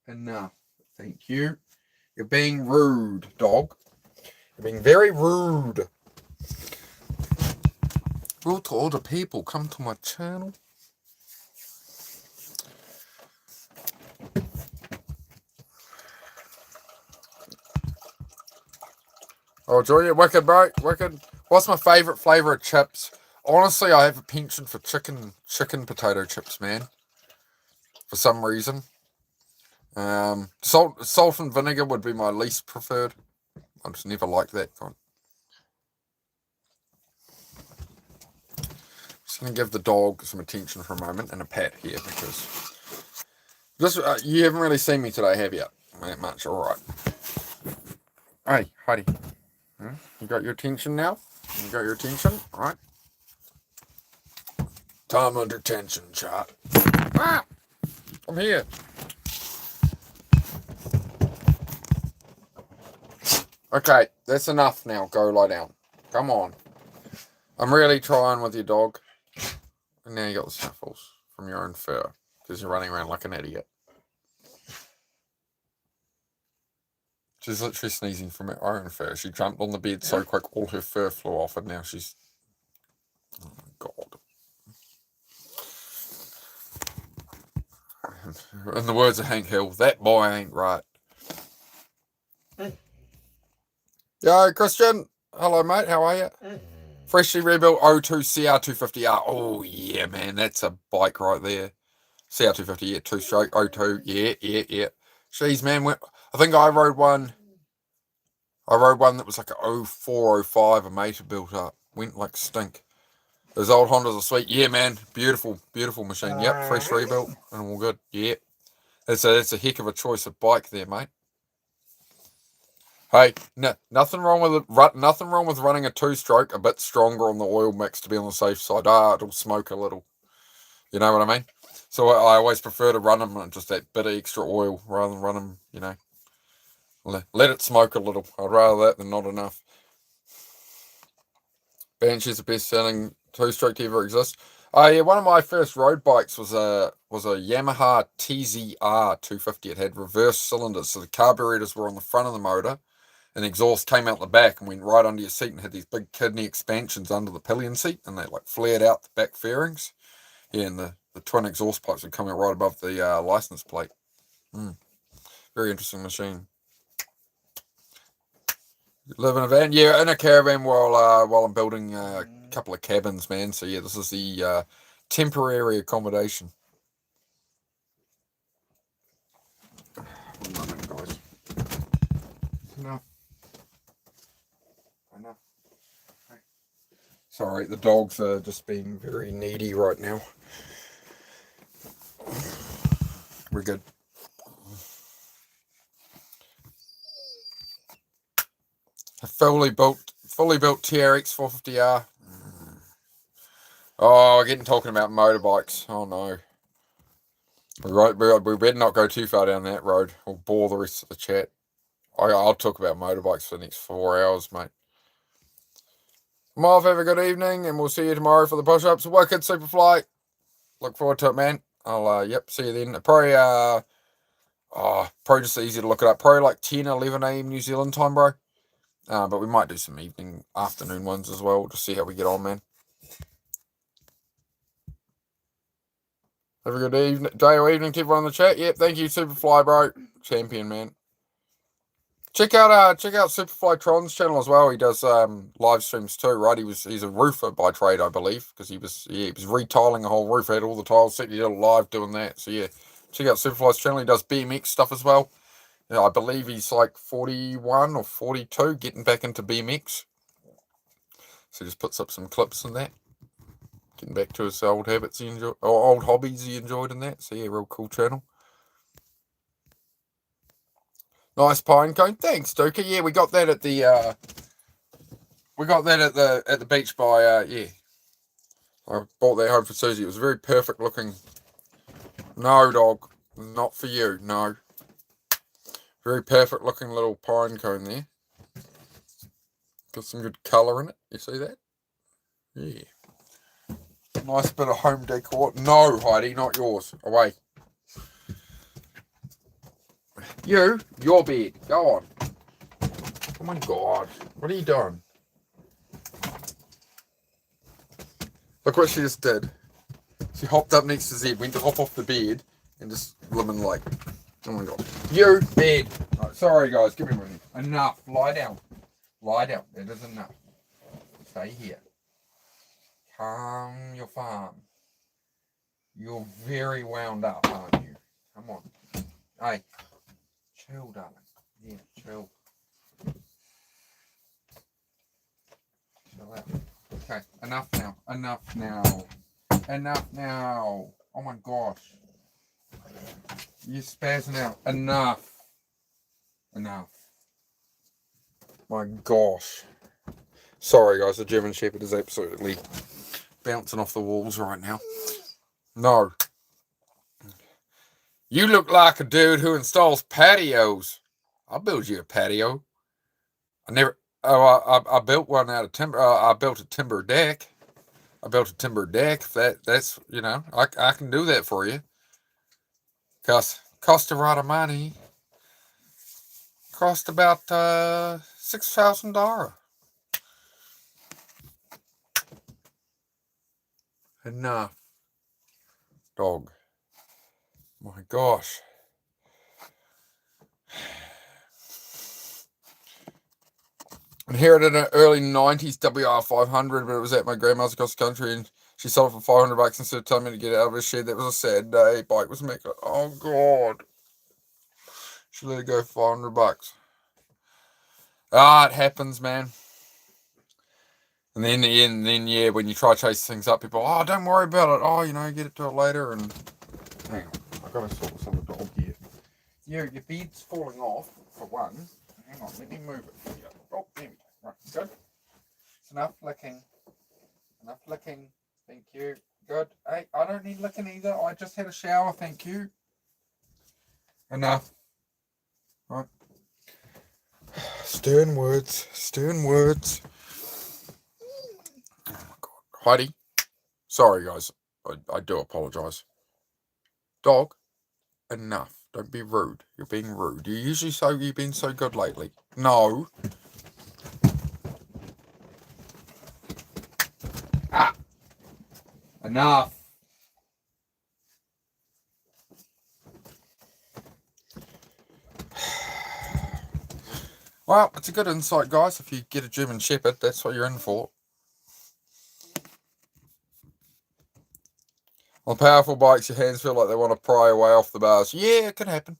enough. Thank you. You're being rude, dog. You're being very rude. Will to all the people come to my channel? Oh, enjoy it. Wicked, bro. Wicked. What's my favourite flavour of chips? Honestly, I have a penchant for chicken potato chips, man. For some reason. Salt and vinegar would be my least preferred. I just never liked that kind. Just going to give the dog some attention for a moment and a pat here because you haven't really seen me today, have you? That much. All right. Hey, Heidi. You got your attention now? You got your attention? All right. Time under tension, chat. Ah! I'm here. Okay, that's enough now. Go lie down. Come on. I'm really trying with your dog. And now you got the snuffles from your own fur because you're running around like an idiot. She's literally sneezing from her own fur. She jumped on the bed so quick, all her fur flew off, and now she's... Oh, my God. In the words of Hank Hill, that boy ain't right. Yo, Christian. Hello, mate. How are you? Freshly rebuilt 02 CR250R. Oh, yeah, man. That's a bike right there. CR250, yeah. 2-stroke 02. Yeah. Jeez, man. I think I rode one that was like a 04, 05 a mate had built up. Went like stink. Those old Hondas are sweet. Yeah, man. Beautiful machine. Yep, fresh rebuilt and all good. Yeah. That's a heck of a choice of bike there, mate. Hey, nothing wrong with it. Nothing wrong with running a 2-stroke a bit stronger on the oil mix to be on the safe side. It'll smoke a little. You know what I mean? So I always prefer to run them on just that bit of extra oil rather than run them, let it smoke a little. I'd rather that than not enough. Banshee's the best-selling 2-stroke to ever exist. Oh yeah, one of my first road bikes was a Yamaha TZR 250. It had reverse cylinders, so the carburetors were on the front of the motor, and the exhaust came out the back and went right under your seat and had these big kidney expansions under the pillion seat, and they like flared out the back fairings. Yeah, and the twin exhaust pipes would come out right above the license plate. Very interesting machine. Live in a van? Yeah, in a caravan while I'm building a couple of cabins, man. So yeah, this is the temporary accommodation. One moment, guys. Enough. Okay. Sorry, the dogs are just being very needy right now. We're good. A fully built TRX 450R. Oh, we're getting talking about motorbikes. Oh no. We better not go too far down that road. We'll bore the rest of the chat. I'll talk about motorbikes for the next 4 hours, mate. I'm off. Have a good evening, and we'll see you tomorrow for the push-ups. Work at Superfly. Look forward to it, man. I'll, see you then. Probably just easy to look it up. Probably like 10, 11 a.m. New Zealand time, bro. But we might do some afternoon ones as well, to see how we get on, man. Have a good evening, day or evening to everyone in the chat. Yep, thank you, Superfly, bro. Champion, man. Check out Superfly Tron's channel as well. He does live streams too, right? He's a roofer by trade, I believe, because he was retiling a whole roof, had all the tiles set. He did a live doing that. So yeah, check out Superfly's channel. He does BMX stuff as well. Yeah, I believe he's like 41 or 42, getting back into BMX. So he just puts up some clips and that. Getting back to his old habits or old hobbies he enjoyed in that. So yeah, real cool channel. Nice pine cone. Thanks, Duka. Yeah, we got that at the at the beach by I bought that home for Susie. It was a very perfect looking. No, dog, not for you. No. Very perfect looking little pine cone there. Got some good colour in it. You see that? Yeah. Nice bit of home decor. No, Heidi, not yours. Away. Your bed. Go on. Oh my God. What are you doing? Look what she just did. She hopped up next to Zed, went to hop off the bed, and just living like, oh my God. You bed. Oh, sorry guys, give me a minute. Enough. Lie down. Lie down. That is enough. Stay here. Calm your farm. You're very wound up, aren't you? Come on. Hey. Chill, darling. Yeah, chill. Chill out. Okay, enough now. Enough now. Enough now. Oh my gosh. You're spazzing out. Enough. Enough. My gosh. Sorry guys, the German Shepherd is absolutely bouncing off the walls right now. No. You look like a dude who installs patios. I'll build you a patio. I built one out of timber. I built a timber deck. That's, I can do that for you. Cost a lot of money. Cost about $6,000. Enough. Dog. My gosh. Inherited an early 90s WR500, but it was at my grandma's across the country, and she sold it for $500 instead of telling me to get out of her shed. That was a sad day. Bike was making. Oh God. She let it go for $500. It happens, man. And then when you try to chase things up, people, don't worry about it. Get it to it later. And hang on, I've got to sort this on the dog here. Your bed's falling off for one. Hang on, let me move it for you. Oh, there we go. Right, good. It's enough licking. Enough licking. Thank you. Good. Hey, I don't need licking either. I just had a shower. Thank you. Enough. Right. Stern words. Stern words. Oh my God. Heidi. Sorry, guys. I do apologise. Dog. Enough. Don't be rude. You're being rude. You've been so good lately. No. Enough. Well, it's a good insight, guys. If you get a German Shepherd, that's what you're in for. On powerful bikes, your hands feel like they want to pry away off the bars. Yeah, it can happen.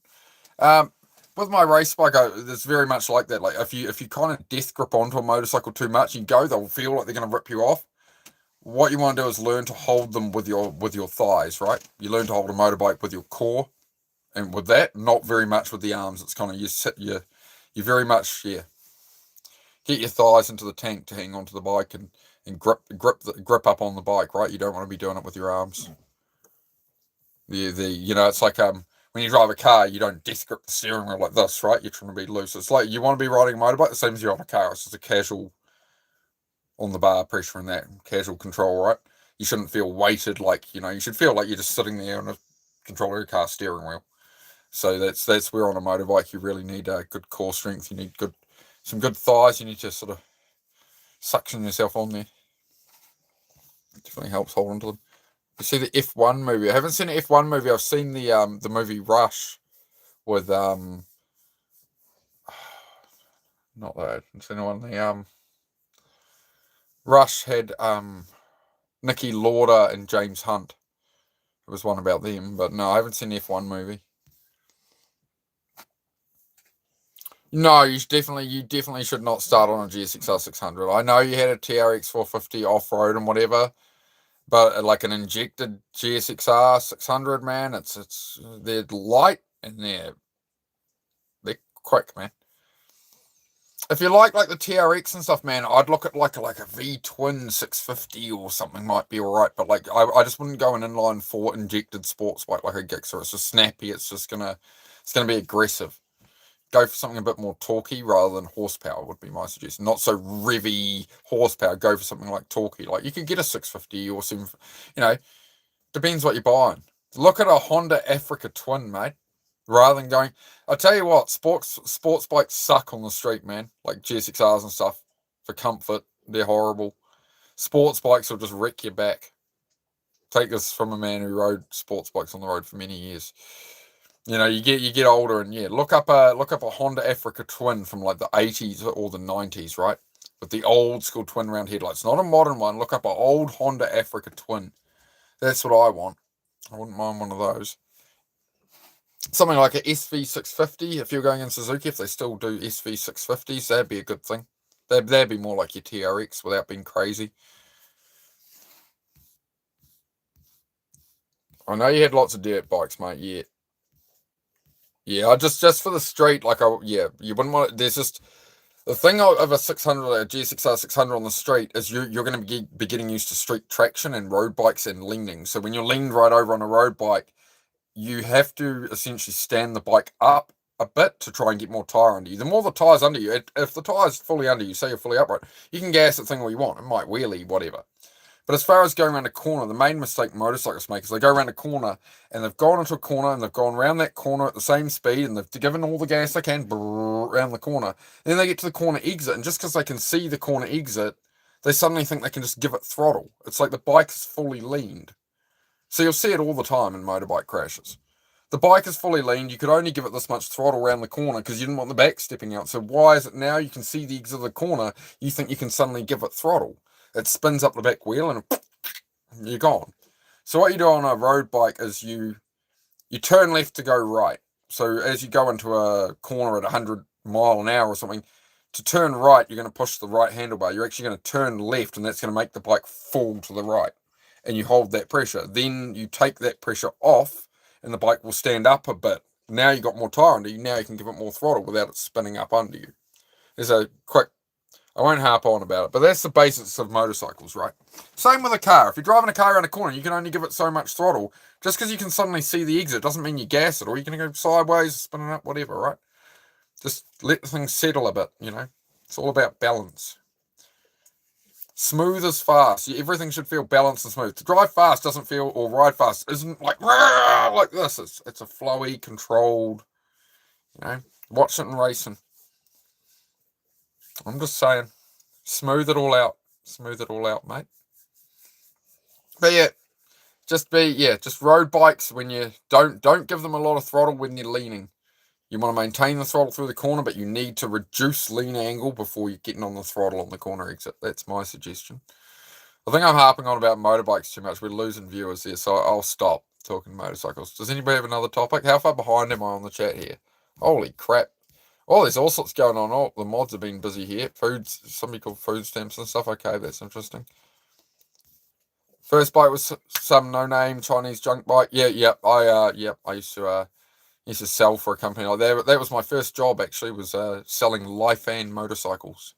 With my race bike, it's very much like that. Like if you kind of death grip onto a motorcycle too much, they'll feel like they're going to rip you off. What you want to do is learn to hold them with your thighs, right? You learn to hold a motorbike with your core, and with that, not very much with the arms. It's kind of you very much get your thighs into the tank to hang onto the bike and and grip up on the bike, right? You don't want to be doing it with your arms. It's like when you drive a car, you don't death grip the steering wheel like this, right? You're trying to be loose. It's like you want to be riding a motorbike the same as you're on a car. It's just a casual on the bar pressure and that casual control, right? You shouldn't feel weighted like, you should feel like you're just sitting there on a control of your car steering wheel. So that's where on a motorbike you really need good core strength. You need some good thighs. You need to sort of suction yourself on there. It definitely helps hold onto them. You see the F1 movie. I haven't seen the F1 movie. I've seen the movie Rush with not that. I've seen the one Rush had Nicky Lauda and James Hunt. It was one about them, but no, I haven't seen the F1 movie. No, you definitely should not start on a GSXR 600. I know you had a TRX 450 off-road and whatever, but like an injected GSXR 600, man, they're light and they're quick, man. If you like the TRX and stuff, man, I'd look at like a V-twin 650 or something might be alright, but like I just wouldn't go an inline 4 injected sports bike like a Gixxer. It's just snappy. It's gonna be aggressive. Go for something a bit more torquey rather than horsepower would be my suggestion. Not so revvy horsepower. Go for something like torquey. Like you could get a 650 or 7, depends what you're buying. Look at a Honda Africa Twin, mate. Rather than going, I tell you what, sports bikes suck on the street, man. Like GSXRs and stuff for comfort, they're horrible. Sports bikes will just wreck your back. Take this from a man who rode sports bikes on the road for many years. You get older and look up a Honda Africa Twin from like the 80s or the 90s, right? With the old school twin round headlights, not a modern one. Look up an old Honda Africa Twin. That's what I want. I wouldn't mind one of those. Something like a SV650, if you're going in Suzuki, if they still do SV650s, that'd be a good thing. That'd be more like your TRX without being crazy. I know you had lots of dirt bikes, mate. Yeah, just for the street, you wouldn't want it. There's just the thing of a 600, a GSXR 600 on the street is you're going to be getting used to street traction and road bikes and leaning. So when you're leaned right over on a road bike, you have to essentially stand the bike up a bit to try and get more tire under you. The more the tire's under you, if the tire's fully under you, say you're fully upright, you can gas that thing all you want. It might wheelie, whatever. But as far as going around a corner, the main mistake motorcyclists make is they go around a corner and they've gone into a corner and they've gone around that corner at the same speed and they've given all the gas they can around the corner. And then they get to the corner exit, and just because they can see the corner exit, they suddenly think they can just give it throttle. It's like the bike is fully leaned. So you'll see it all the time in motorbike crashes. The bike is fully leaned. You could only give it this much throttle around the corner because you didn't want the back stepping out. So why is it now you can see the exit of the corner, you think you can suddenly give it throttle? It spins up the back wheel and you're gone. So what you do on a road bike is you turn left to go right. So as you go into a corner at 100 mile an hour or something, to turn right, you're going to push the right handlebar. You're actually going to turn left, and that's going to make the bike fall to the right. And you hold that pressure. Then you take that pressure off, and the bike will stand up a bit. Now you've got more tire under you. Now you can give it more throttle without it spinning up under you. There's a quick, I won't harp on about it, but that's the basics of motorcycles, right? Same with a car. If you're driving a car around a corner, you can only give it so much throttle. Just because you can suddenly see the exit doesn't mean you gas it, or you can go sideways, spinning up, whatever, right? Just let things settle a bit, It's all about balance. Smooth is fast. Everything should feel balanced and smooth. To drive fast doesn't feel, or ride fast isn't like this. It's a flowy, controlled, watch it in racing. I'm just saying, smooth it all out. Smooth it all out, mate. But just road bikes when you don't give them a lot of throttle when you're leaning. You want to maintain the throttle through the corner, but you need to reduce lean angle before you're getting on the throttle on the corner exit. That's my suggestion. I think I'm harping on about motorbikes too much. We're losing viewers there, so I'll stop talking motorcycles. Does anybody have another topic? How far behind am I on the chat here? Holy crap. Oh, there's all sorts going on. Oh, the mods have been busy here. Somebody called food stamps and stuff. Okay, that's interesting. First bike was some no-name Chinese junk bike. I used to sell for a company like that. That was my first job, actually, was selling Lifan motorcycles.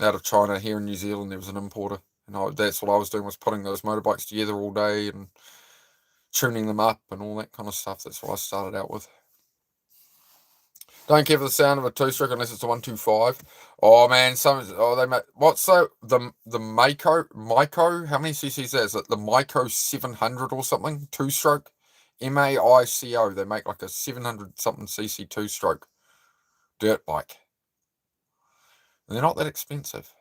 out of China here in New Zealand. There was an importer, and that's what I was doing, was putting those motorbikes together all day and tuning them up and all that kind of stuff. That's what I started out with. Don't care for the sound of a two-stroke unless it's a 125. Oh man, they make what's the Maico? How many cc's is that? Is it the Maico 700 or something? Two-stroke, MAICO. They make like a 700 something cc two-stroke dirt bike. And they're not that expensive.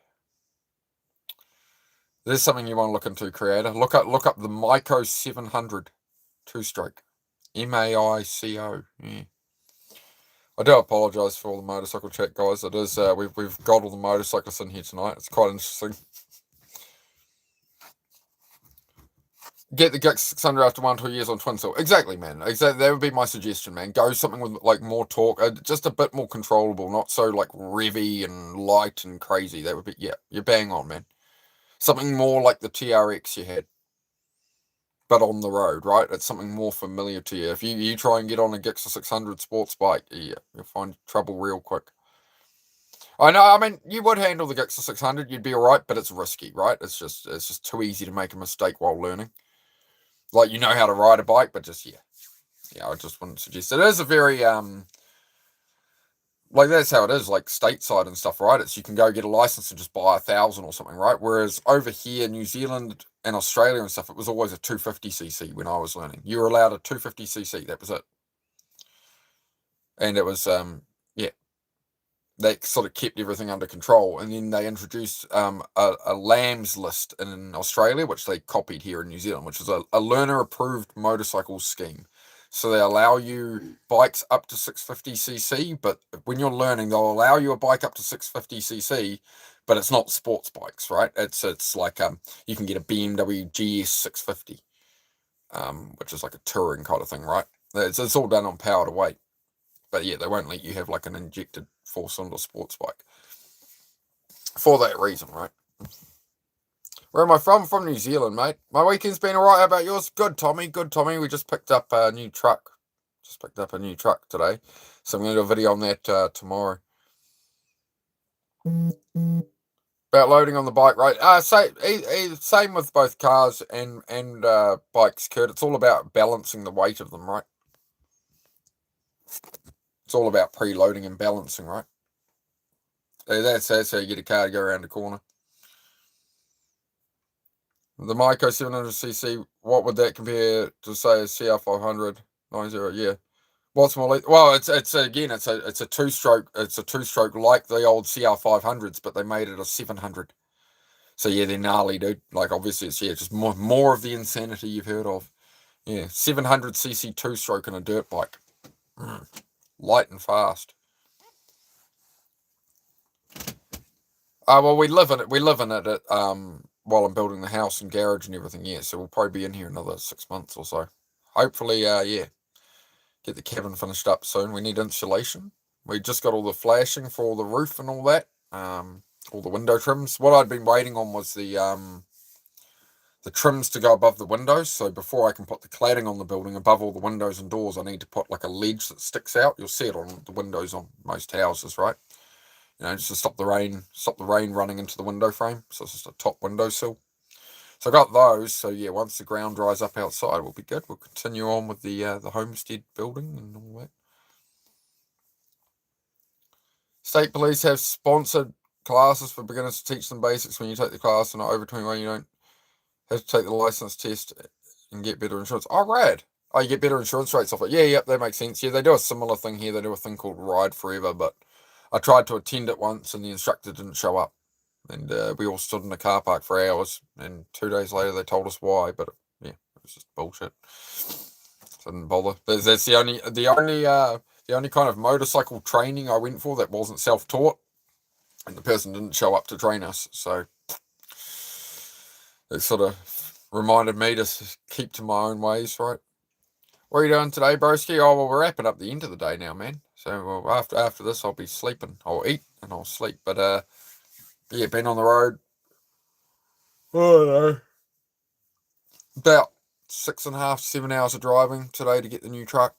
There's something you want to look into, creator. Look up the Maico 700 two-stroke, MAICO. Yeah. I do apologise for all the motorcycle chat, guys. It is we've got all the motorcyclists in here tonight. It's quite interesting. Get the GIX 600 after 1-2 years on twin seal. Exactly, man. Exactly. That would be my suggestion, man. Go something with like more torque, just a bit more controllable, not so like revvy and light and crazy. That would be, yeah, you're bang on, man. Something more like the TRX you had, but on the road, right? It's something more familiar to you. If you try and get on a Gixxer 600 sports bike, yeah, you'll find trouble real quick. I know, I mean, you would handle the Gixxer 600, you'd be alright, but it's risky, right? It's just too easy to make a mistake while learning. Like, you know how to ride a bike, but just, yeah, I just wouldn't suggest it. It is a very, like, that's how it is, like, stateside and stuff, right? It's, you can go get a license and just buy 1,000 or something, right? Whereas over here, New Zealand and Australia and stuff, it was always a 250cc when I was learning. You were allowed a 250cc, that was it. And it was, yeah, they sort of kept everything under control. And then they introduced a LAMS list in Australia, which they copied here in New Zealand, which is a learner-approved motorcycle scheme. So they allow you bikes up to 650cc, but when you're learning, they'll allow you a bike up to 650cc, but it's not sports bikes, right? It's like you can get a BMW GS 650, which is like a touring kind of thing, right? It's all done on power to weight. But yeah, they won't let you have like an injected 4-cylinder sports bike for that reason, right? Where am I from? From New Zealand, mate. My weekend's been alright. How about yours? Good, Tommy. Good, Tommy. We just picked up a new truck. Just picked up a new truck today. So I'm going to do a video on that tomorrow. About loading on the bike, right? Same with both cars and bikes, Kurt. It's all about balancing the weight of them, right? It's all about preloading and balancing, right? That's how you get a car to go around the corner. The Maico 700cc, what would that compare to, say, a CR500 90? Yeah. What's more? Well, it's again, it's a two-stroke. It's a two-stroke like the old CR500s, but they made it a 700. So yeah, they're gnarly, dude. Like, obviously, it's just more of the insanity you've heard of. Yeah, 700cc two-stroke in a dirt bike, light and fast. Well, we live in it. We live in it while I'm building the house and garage and everything. Yeah, so we'll probably be in here another 6 months or so. Hopefully, yeah, get the cabin finished up soon. We need insulation. We just got all the flashing for all the roof and all that. All the window trims. What I'd been waiting on was the trims to go above the windows. So before I can put the cladding on the building above all the windows and doors, I need to put like a ledge that sticks out. You'll see it on the windows on most houses, right? You know, just to stop the rain running into the window frame. So it's just a top windowsill. So I got those. So yeah, once the ground dries up outside, we'll be good. We'll continue on with the homestead building and all that. State police have sponsored classes for beginners to teach them basics. When you take the class and over 21, you don't have to take the license test and get better insurance. Oh, rad. Oh, you get better insurance rates off it. Yeah, yep, that makes sense. Yeah, they do a similar thing here. They do a thing called Ride Forever, but I tried to attend it once and the instructor didn't show up. And we all stood in the car park for hours. And 2 days later, they told us why. But yeah, it was just bullshit. So I didn't bother. That's the only kind of motorcycle training I went for that wasn't self-taught. And the person didn't show up to train us. So it sort of reminded me to keep to my own ways, right? What are you doing today, broski? Oh, well, we're wrapping up the end of the day now, man. So well, after this, I'll be sleeping. I'll eat and I'll sleep. But yeah, been on the road. Oh no, about 6.5, 7 hours of driving today to get the new truck.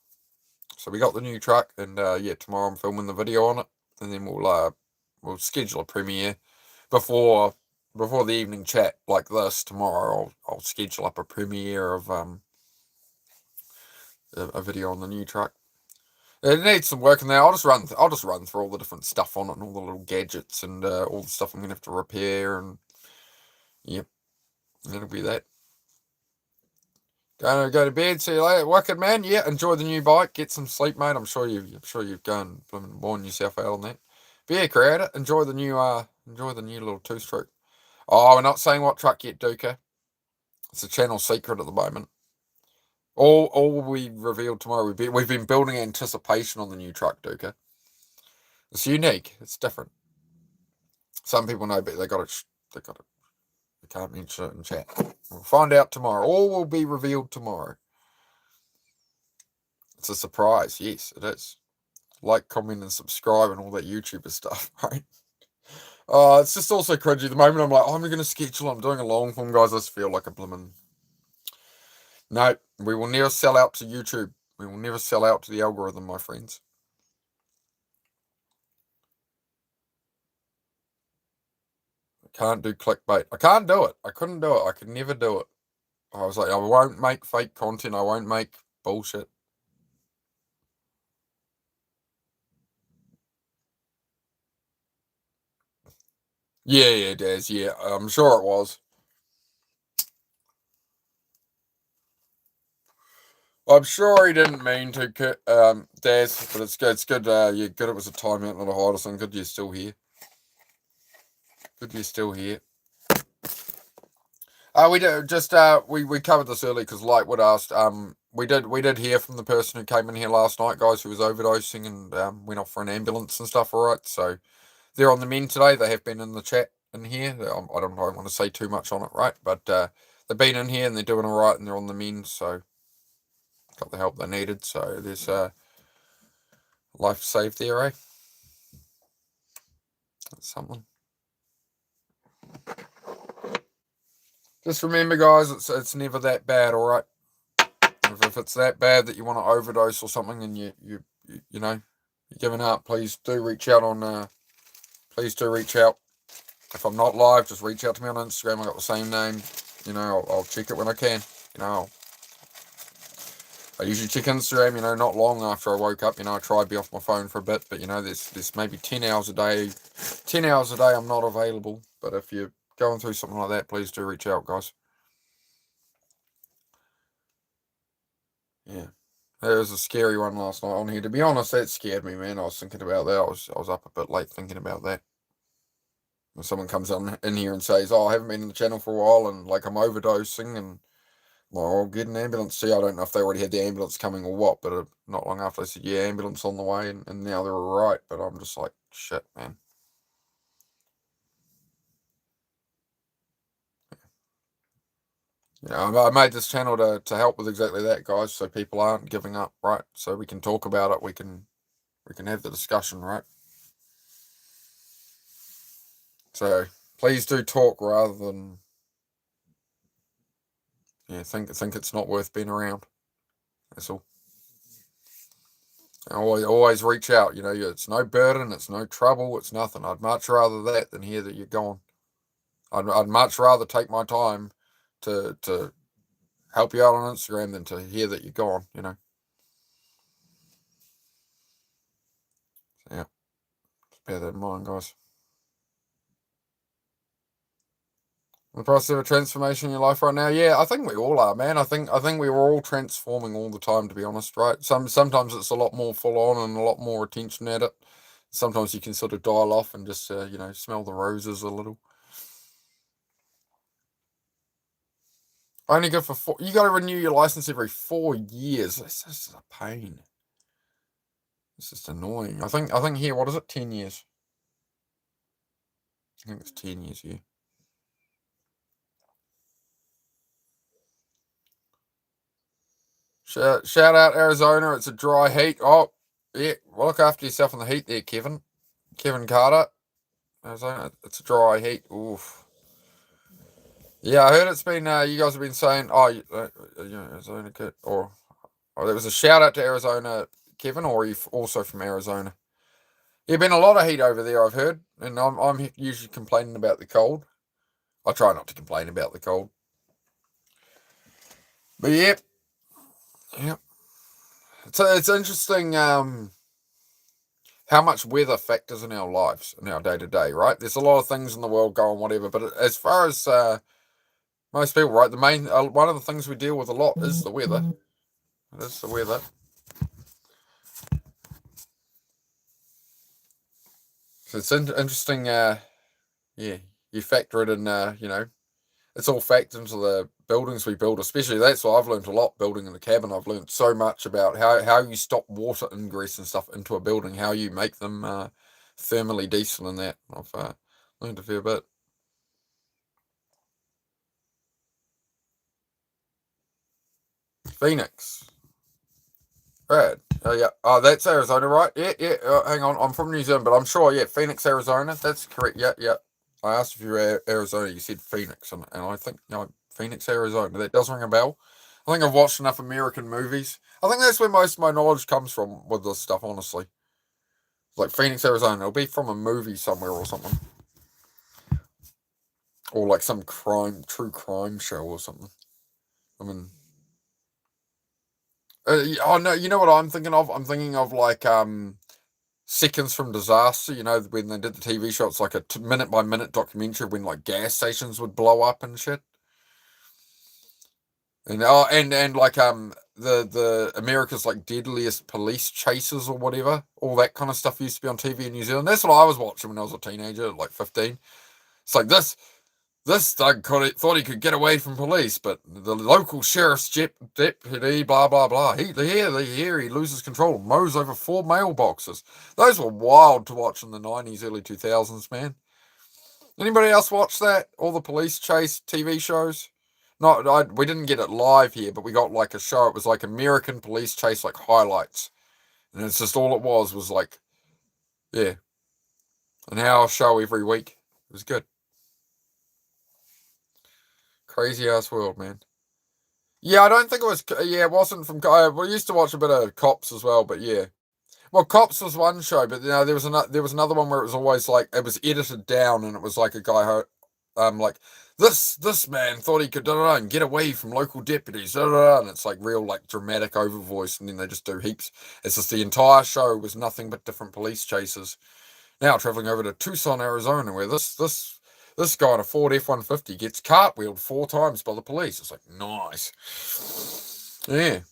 So we got the new truck, and yeah, tomorrow I'm filming the video on it, and then we'll schedule a premiere. before the evening chat like this tomorrow, I'll schedule up a premiere of a video on the new truck. It needs some work in there. I'll just run through all the different stuff on it and all the little gadgets and all the stuff I'm gonna have to repair, and yep, that'll be that. Go to bed. See you later, wicked man. Yeah, enjoy the new bike. Get some sleep, mate. I'm sure you've gone and worn yourself out on that. But yeah, creator, enjoy the new little 2-stroke. Oh, we're not saying what truck yet, Duker. It's a channel secret at the moment. All will be revealed tomorrow. We've been building anticipation on the new truck, Duker. It's unique. It's different. Some people know, but they got it. They can't mention it in chat. We'll find out tomorrow. All will be revealed tomorrow. It's a surprise. Yes, it is. Like, comment, and subscribe, and all that YouTuber stuff, right? It's just also cringy. The moment I'm like, I'm going to schedule, I'm doing a long form, guys. I just feel like a blimmin'. No, we will never sell out to YouTube. We will never sell out to the algorithm, my friends. I can't do clickbait. I can't do it. I couldn't do it. I could never do it. I was like, I won't make fake content. I won't make bullshit. Yeah, Daz. Yeah, I'm sure it was. I'm sure he didn't mean to, Daz, but it's good. It's good. Yeah, good. It was a timeout, not a hide or good you're still here. Good you're still here. We covered this early because Lightwood asked. We did hear from the person who came in here last night, guys, who was overdosing and went off for an ambulance and stuff. All right, so they're on the mend today. They have been in the chat in here. I don't want to say too much on it, right? But they've been in here and they're doing all right and they're on the mend. So got the help they needed. So there's life saved there, eh? That's something. Just remember, guys, it's never that bad, all right? If it's that bad that you want to overdose or something and you know you're giving up, please do reach out on. Please do reach out. If I'm not live, just reach out to me on Instagram. I got the same name. You know, I'll check it when I can. You know, I usually check Instagram. You know, not long after I woke up. You know, I try to be off my phone for a bit, but you know, there's maybe 10 hours a day. 10 hours a day I'm not available. But if you're going through something like that, please do reach out, guys. Yeah. There was a scary one last night on here. To be honest, that scared me, man. I was thinking about that. I was up a bit late thinking about that. When someone comes in here and says, "Oh, I haven't been in the channel for a while," and like I'm overdosing, and well, I'll get an ambulance. See, I don't know if they already had the ambulance coming or what, but not long after they said, "Yeah, ambulance on the way," and now they're all right. But I'm just like, shit, man. You know, I made this channel to help with exactly that, guys, so people aren't giving up, right? So we can talk about it. We can have the discussion, right? So please do talk rather than think it's not worth being around. That's all. Always reach out. You know, it's no burden, it's no trouble, it's nothing. I'd much rather that than hear that you're gone. I'd much rather take my time to help you out on Instagram than to hear that you're gone. You know. Yeah, just bear that in mind, guys. The process of a transformation in your life right now, yeah, I think we all are, man. I think we're all transforming all the time, to be honest, right? Sometimes it's a lot more full on and a lot more attention at it. Sometimes you can sort of dial off and just smell the roses a little. Only good for 4. You got to renew your license every 4 years. This is a pain. It's just annoying. I think here, what is it? 10 years. I think it's 10 years here. Shout out Arizona. It's a dry heat. Oh, yeah. Well, look after yourself in the heat there, Kevin. Kevin Carter. Arizona. It's a dry heat. Oof. Yeah, I heard it's been. You guys have been saying, Arizona good, or there was a shout out to Arizona, Kevin, or are you also from Arizona? Yeah, been a lot of heat over there, I've heard, and I'm usually complaining about the cold. I try not to complain about the cold. But yep. So it's interesting how much weather factors in our lives, in our day to day, right? There's a lot of things in the world going whatever, but as far as most people, right, the main one of the things we deal with a lot is the weather. It is the weather. So it's interesting. Yeah, you factor it in. It's all factored into the buildings we build. Especially that's what I've learned a lot building in the cabin. I've learned so much about how you stop water ingress and stuff into a building, how you make them thermally decent and that. I've learned a fair bit. Phoenix. Right. Oh, yeah. Oh, that's Arizona, right? Yeah, yeah. Hang on. I'm from New Zealand, but I'm sure, yeah, Phoenix, Arizona. That's correct. Yeah, yeah. I asked if you were Arizona. You said Phoenix, and I think, Phoenix, Arizona. That does ring a bell. I think I've watched enough American movies. I think that's where most of my knowledge comes from with this stuff, honestly. Like Phoenix, Arizona. It'll be from a movie somewhere or something. Or like some true crime show or something. I mean, oh no, you know what I'm thinking of? I'm thinking of like Seconds from Disaster. You know when they did the TV show, it's like a minute by minute documentary when like gas stations would blow up and shit. And like the America's like deadliest police chases or whatever, all that kind of stuff used to be on TV in New Zealand. That's what I was watching when I was a teenager, like 15. It's like this thug thought he could get away from police, but the local sheriff's deputy, blah, blah, blah. Here he loses control, mows over 4 mailboxes. Those were wild to watch in the 90s, early 2000s, man. Anybody else watch that? All the police chase TV shows? We didn't get it live here, but we got like a show. It was like American police chase, like highlights. And it's just all it was like, yeah, an hour show every week. It was good. Crazy ass world, man. Yeah, I don't think it was. Yeah, it wasn't from. We used to watch a bit of Cops as well, but yeah. Well, Cops was one show, but there was another one where it was always like it was edited down, and it was like a guy who, like this man thought he could and get away from local deputies, and it's like real like dramatic over voice, and then they just do heaps. It's just the entire show was nothing but different police chases. Now traveling over to Tucson, Arizona, where this guy in a Ford F-150 gets cartwheeled 4 times by the police. It's like, nice. Yeah. It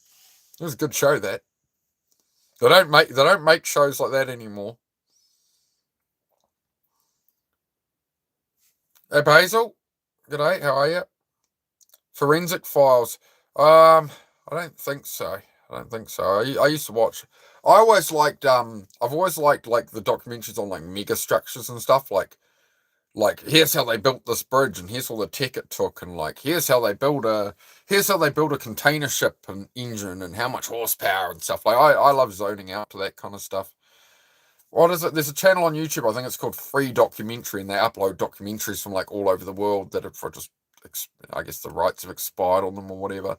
was a good show, that. They don't make shows like that anymore. Hey, Basil. G'day, how are you? Forensic Files. I don't think so. I used to watch. I've always liked like the documentaries on like mega structures and stuff, like here's how they built this bridge and here's all the tech it took, and like here's how they build a container ship and engine and how much horsepower and stuff. Like I love zoning out to that kind of stuff. What is it? There's a channel on YouTube, I think it's called Free Documentary, and they upload documentaries from like all over the world that have just, I guess the rights have expired on them or whatever.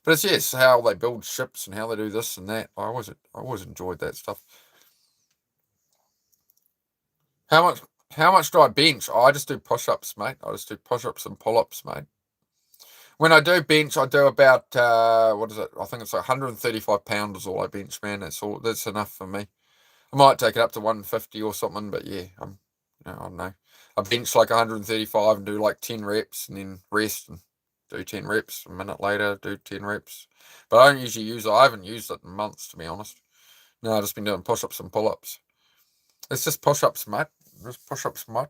But it's yes, how they build ships and how they do this and that. I always enjoyed that stuff. How much do I bench? Oh, I just do push-ups, mate. I just do push-ups and pull-ups, mate. When I do bench, I do about what is it? I think it's like 135 pounds is all I bench, man. That's enough for me. I might take it up to 150 or something, but yeah, I don't know. I bench like 135 and do like 10 reps and then rest and do 10 reps. A minute later, do 10 reps. But I don't usually use it. I haven't used it in months, to be honest. No, I've just been doing push-ups and pull-ups. It's just push-ups, mate. Just push-ups, mate.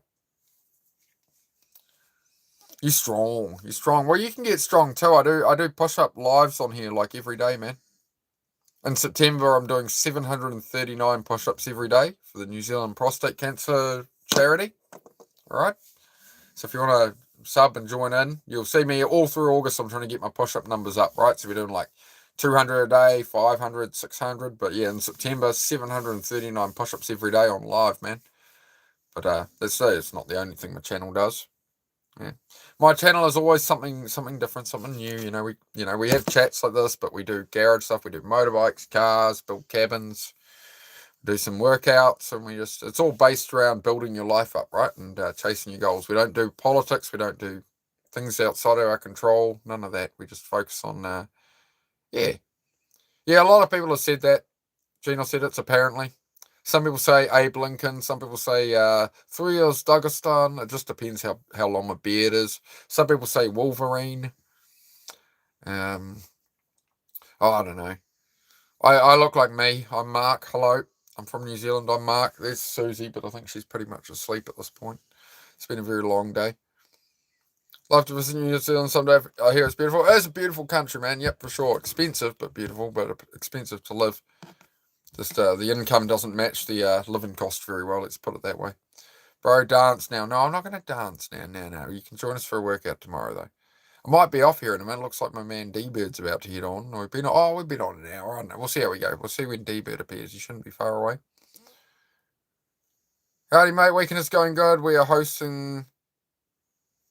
You're strong. You're strong. Well, you can get strong too. I do push-up lives on here like every day, man. In September, I'm doing 739 push-ups every day for the New Zealand Prostate Cancer Charity. All right. So if you want to sub and join in, you'll see me all through August. I'm trying to get my push-up numbers up, right? So we're doing like 200 a day, 500, 600. But yeah, in September, 739 push-ups every day on live, man. But let's say it's not the only thing my channel does. Yeah. My channel is always something different, something new. We have chats like this, but we do garage stuff. We do motorbikes, cars, build cabins. do some workouts, and it's all based around building your life up, right? And chasing your goals. We don't do politics. We don't do things outside of our control. None of that. We just focus on, yeah. A lot of people have said that. Gina said it's apparently. Some people say Abe Lincoln. Some people say 3 years Dagestan. It just depends how long a beard is. Some people say Wolverine. I don't know. I look like me. I'm Mark. Hello. I'm from New Zealand. I'm Mark. There's Susie, but I think she's pretty much asleep at this point. It's been a very long day. Love to visit New Zealand someday. I hear it's beautiful. It is a beautiful country, man. Yep, for sure. Expensive, but beautiful, but expensive to live. Just the income doesn't match the living cost very well. Let's put it that way. Bro, dance now. No, I'm not going to dance now. No. You can join us for a workout tomorrow, though. I might be off here in a minute. Looks like my man D-Bird's about to head on. We've been on an hour. I don't know. We'll see how we go. We'll see when D-Bird appears. You shouldn't be far away. Howdy, mate. Weekend is going good. We are hosting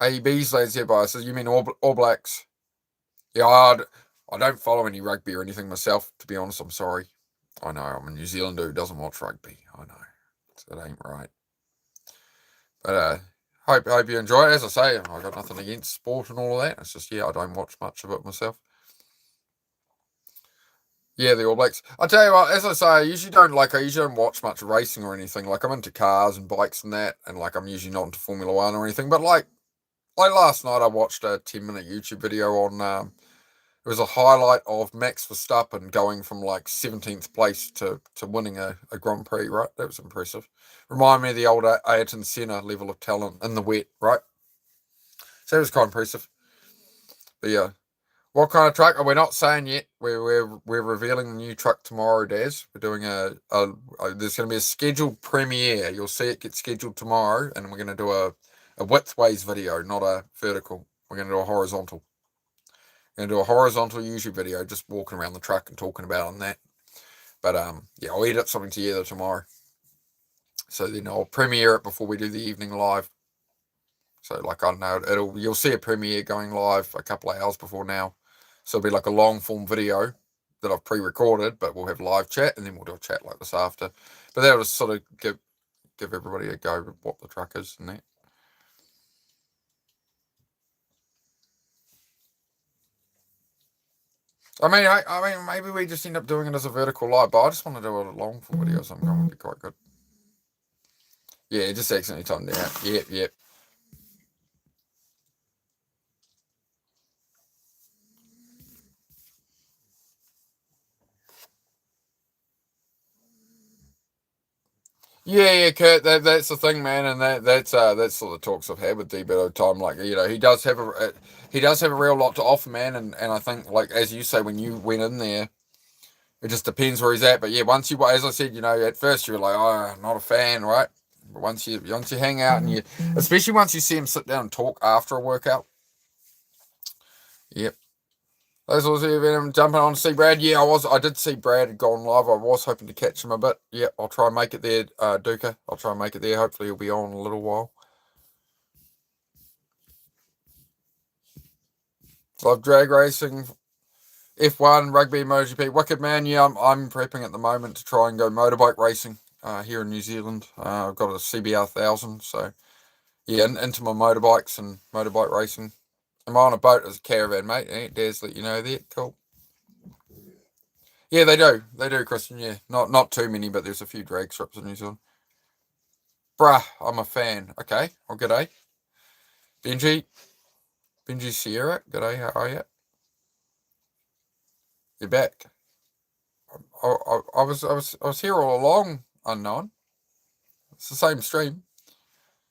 AB's lads here by us. So you mean All Blacks? Yeah, I don't follow any rugby or anything myself, to be honest. I'm sorry. I know. I'm a New Zealander who doesn't watch rugby. I know. So it ain't right. But hope you enjoy it. As I say, I've got nothing against sport and all of that. It's just, I don't watch much of it myself. Yeah, the All Blacks. I tell you what, as I say, I usually don't watch much racing or anything. Like, I'm into cars and bikes and that, and like I'm usually not into Formula One or anything. But like last night, I watched a 10-minute YouTube video on. It was a highlight of Max Verstappen going from like 17th place to winning a Grand Prix, right? That was impressive. Remind me of the old Ayrton Senna level of talent in the wet, right? So it was quite impressive. But yeah. What kind of truck? We're not saying yet. We're revealing the new truck tomorrow, Daz. We're doing there's going to be a scheduled premiere. You'll see it get scheduled tomorrow, and we're going to do a widthways video, not a vertical. We're going to do a horizontal. We're going to do a horizontal YouTube video, just walking around the truck and talking about on that. But I'll edit something together tomorrow. So then I'll premiere it before we do the evening live. So like, I don't know, you'll see a premiere going live a couple of hours before now. So it'll be like a long form video that I've pre-recorded, but we'll have live chat, and then we'll do a chat like this after. But that'll just sort of give everybody a go of what the truck is and that. I mean, maybe we just end up doing it as a vertical live, but I just want to do a long form video, so I'm going to be quite good. Yeah, just accidentally timed out. Yep. Yeah, Kurt. That's the thing, man, and that's sort of talks I've had with D-Bit over time. Like, he does have a real lot to offer, man, and I think, like as you say, when you went in there, it just depends where he's at. But yeah, once you, as I said, at first you were like, oh, not a fan, right? But once you hang out and especially once you see him sit down and talk after a workout. Yep. Those of you jumping on to see Brad. Yeah, I did see Brad had gone live. I was hoping to catch him a bit. Yeah, I'll try and make it there, Duca. I'll try and make it there. Hopefully he'll be on in a little while. Love drag racing, F1, rugby, MotoGP. Wicked, man. Yeah, I'm prepping at the moment to try and go motorbike racing here in New Zealand. I've got a CBR 1000, so yeah, into my motorbikes and motorbike racing. Am I on a boat as a caravan, mate? Daz let you know that. Cool. Yeah, they do, Christian. Yeah, not too many, but there's a few drag strips in New Zealand. Bruh, I'm a fan. Okay, well, g'day. Benji Sierra, g'day. How are you? You're back. I was here all along, unknown. It's the same stream.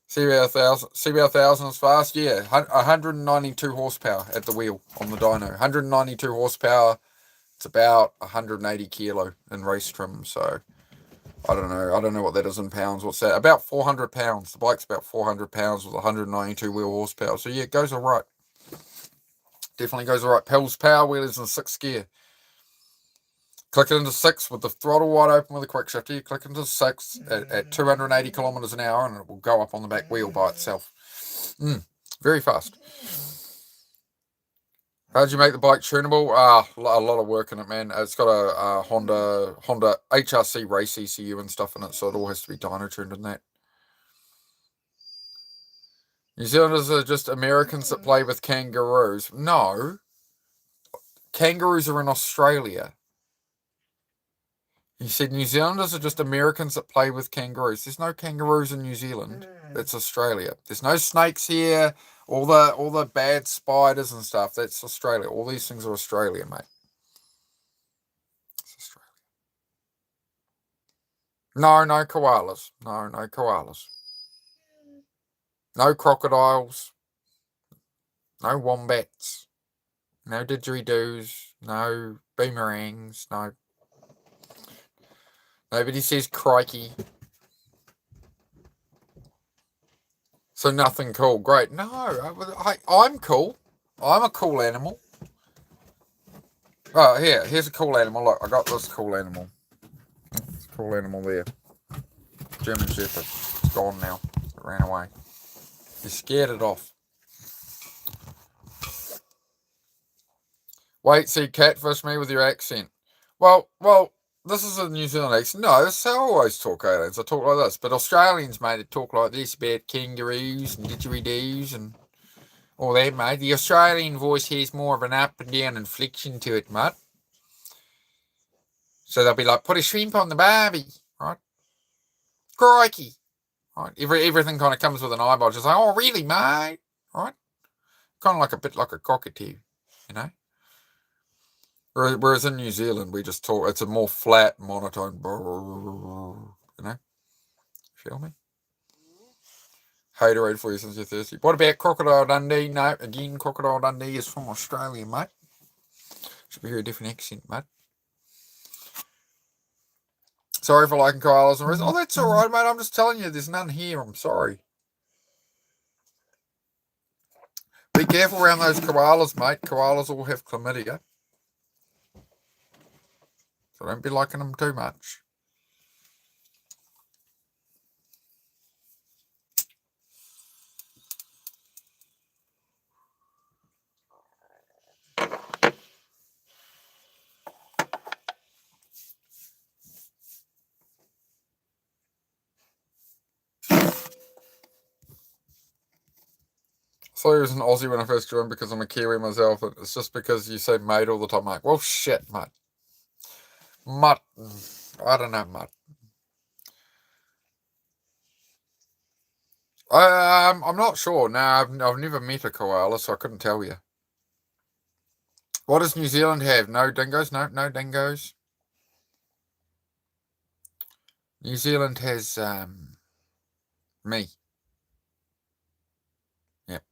CBR 1000 is fast. Yeah, 192 horsepower at the wheel on the dyno. 192 horsepower. It's about 180 kilo in race trim. So I don't know what that is in pounds. What's that? About 400 pounds. The bike's about 400 pounds with 192 wheel horsepower. So yeah, it goes all right. Definitely goes all right. Pedals power wheelers in 6th gear. Click it into 6 with the throttle wide open with a quick shifter. You click into 6 at 280 kilometers an hour, and it will go up on the back wheel by itself. Very fast. How'd you make the bike tunable? A lot of work in it, man. It's got a Honda HRC race ECU and stuff in it, so it all has to be dyno tuned in that. New Zealanders are just Americans that play with kangaroos. No. Kangaroos are in Australia. You said New Zealanders are just Americans that play with kangaroos. There's no kangaroos in New Zealand. That's Australia. There's no snakes here. All the bad spiders and stuff. That's Australia. All these things are Australia, mate. It's Australia. No koalas. No koalas. No crocodiles. No wombats. No didgeridoos. No boomerangs. No. Nobody says crikey. So nothing cool. Great. No, I'm cool. I'm a cool animal. Oh, here's a cool animal. Look, I got this cool animal. It's a cool animal there. German Shepherd. It's gone now. It ran away. You scared it off. Wait, see, catfish me with your accent. Well, this is a New Zealand accent. No, this is how I always talk, aliens. I talk like this. But Australians, mate, they talk like this about kangaroos and didgeridoos and all that, mate. The Australian voice has more of an up and down inflection to it, mate. So they'll be like, put a shrimp on the barbie, right? Crikey. Right? Everything kind of comes with an eyeball. Just like, oh, really, mate? Right? Kind of like a bit like a cockatoo, you know? Whereas in New Zealand, we just talk, it's a more flat, monotone, you know? Feel me? Haterade for you since you're thirsty. What about Crocodile Dundee? No, again, Crocodile Dundee is from Australia, mate. Should be hear a different accent, mate. Sorry for liking koalas and rest. Oh, that's all right, mate. I'm just telling you, there's none here. I'm sorry. Be careful around those koalas, mate. Koalas all have chlamydia. So don't be liking them too much. So I was an Aussie when I first joined because I'm a Kiwi myself. It's just because you say mate all the time. I'm like, well, shit, mate. Mutt. I don't know, mutt. I'm not sure. No, I've never met a koala, so I couldn't tell you. What does New Zealand have? No dingoes? No dingoes. New Zealand has me. Yep.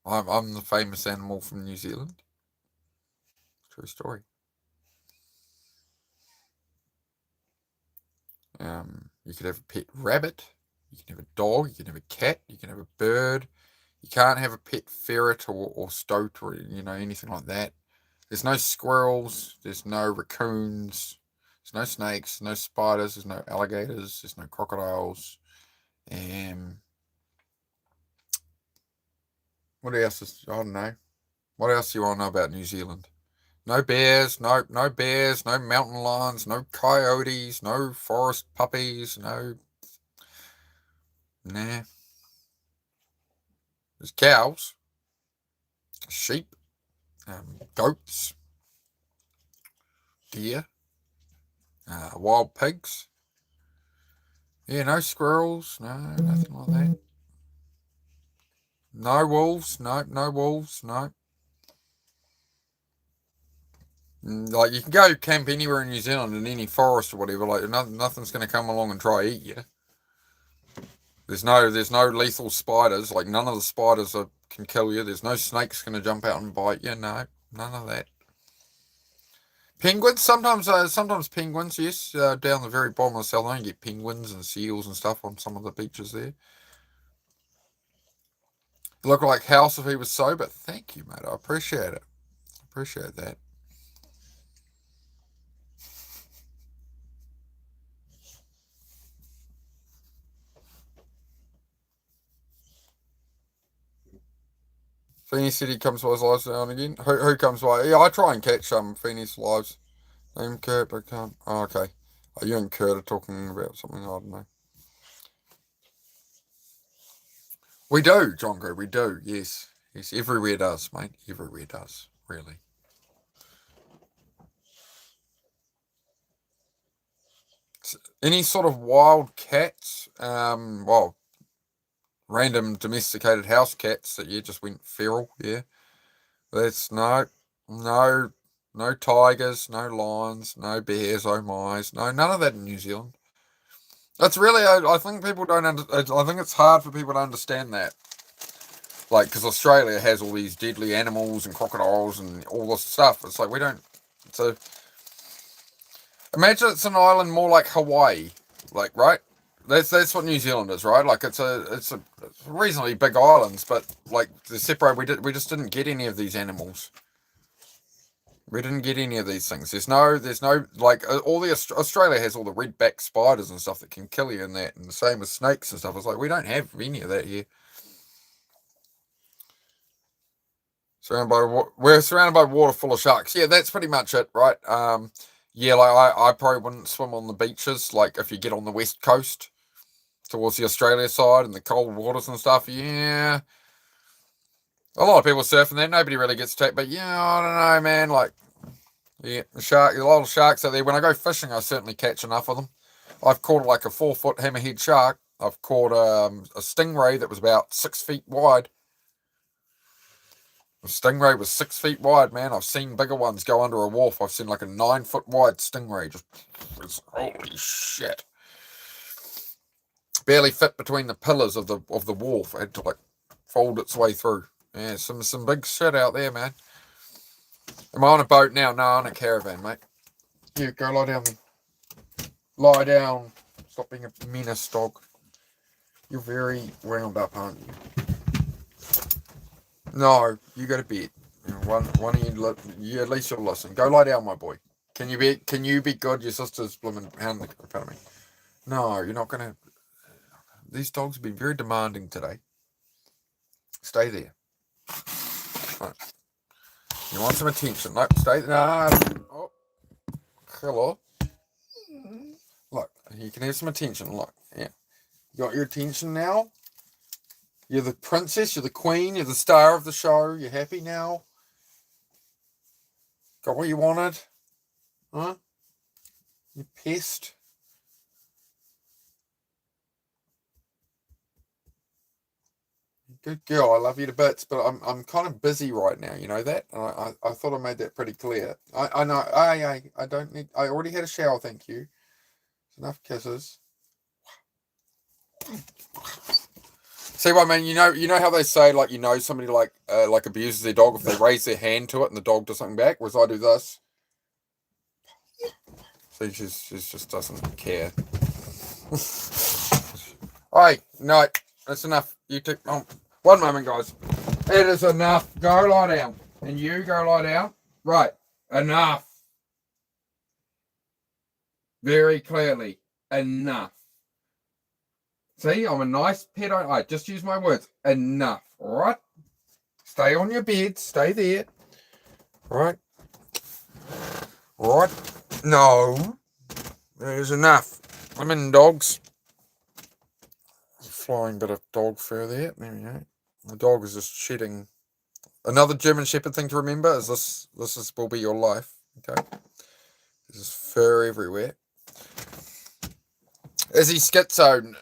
I'm the famous animal from New Zealand. True story. You could have a pet rabbit. You can have a dog. You can have a cat. You can have a bird. You can't have a pet ferret or stoat or anything like that. There's no squirrels. There's no raccoons. There's no snakes. No spiders. There's no alligators. There's no crocodiles. What else is, I don't know. What else do you want to know about New Zealand? No bears, no bears, no mountain lions, no coyotes, no forest puppies, nah. There's cows, sheep, goats, deer, wild pigs. Yeah, no squirrels, no, nothing like that. No wolves, no wolves, no. Like, you can go camp anywhere in New Zealand in any forest or whatever. Like, nothing's going to come along and try to eat you. There's no lethal spiders. Like, none of the spiders can kill you. There's no snakes going to jump out and bite you. No, none of that. Penguins, sometimes penguins, yes. Down the very bottom of the South Island, you get penguins and seals and stuff on some of the beaches there. You look like House if he was sober. Thank you, mate. I appreciate it. I appreciate that. Feeney said he comes by his lives now and again. Who comes by? Yeah, I try and catch Feeney's lives. Name Kurt, but I can't. Oh, okay. Oh, you and Kurt are talking about something, I don't know. We do, John Grey, we do, yes. Yes, everywhere does, mate. Everywhere does, really. Any sort of wild cats, well, random domesticated house cats that just went feral, yeah. That's no tigers, no lions, no bears, oh my's, no, none of that in New Zealand. That's really, I think people don't I think it's hard for people to understand that. Like, because Australia has all these deadly animals and crocodiles and all this stuff. It's like, we don't, so, imagine it's an island more like Hawaii, like, right? That's what New Zealand is, right? Like, it's a reasonably big islands, but like the separate, we just didn't get any of these animals. We didn't get any of these things. There's no like all the Australia has all the redback spiders and stuff that can kill you and that, and the same with snakes and stuff. It's like we don't have any of that here. We're surrounded by water full of sharks. Yeah, that's pretty much it, right? Yeah, like I probably wouldn't swim on the beaches. Like if you get on the west coast towards the Australia side and the cold waters and stuff, yeah. A lot of people surfing there. Nobody really gets attacked, but yeah, I don't know, man. Like, yeah, a lot of sharks out there. When I go fishing, I certainly catch enough of them. I've caught like a 4-foot hammerhead shark. I've caught a stingray that was about 6 feet wide. The stingray was 6 feet wide, man. I've seen bigger ones go under a wharf. I've seen like a 9-foot wide stingray. Holy shit! Barely fit between the pillars of the wharf. I had to like fold its way through. Yeah, some big shit out there, man. Am I on a boat now? No, on a caravan, mate. You go lie down. Lie down. Stop being a menace, dog. You're very wound up, aren't you? No, you go to bed. One of you at least you'll listen. Go lie down, my boy. Can you be good? Your sister's blooming pounding in front of me. No, you're not gonna. These dogs have been very demanding today. Stay there. Right. You want some attention? Nope, stay there. Nah. Oh. Hello. Look, you can have some attention. Look, yeah. You got your attention now? You're the princess, you're the queen, you're the star of the show. You're happy now? Got what you wanted? Huh? You pest? Good girl, I love you to bits, but I'm kind of busy right now, you know that? I thought I made that pretty clear. I know, I don't need, I already had a shower, thank you. Enough kisses. See what I mean? You know how they say, like, somebody like abuses their dog if they raise their hand to it and the dog does something back, whereas I do this. See, she just doesn't care. Alright, no, that's enough. You take, one moment, guys. It is enough. Go lie down. And you go lie down. Right, enough. Very clearly, enough. See, I'm a nice pet. I just use my words. Enough, all right? Stay on your bed. Stay there. All right? All right? No. There's enough. I'm in dogs. Flying bit of dog fur there. There we go. The dog is just shedding. Another German Shepherd thing to remember is this will be your life. Okay? There's fur everywhere. Is he schizo?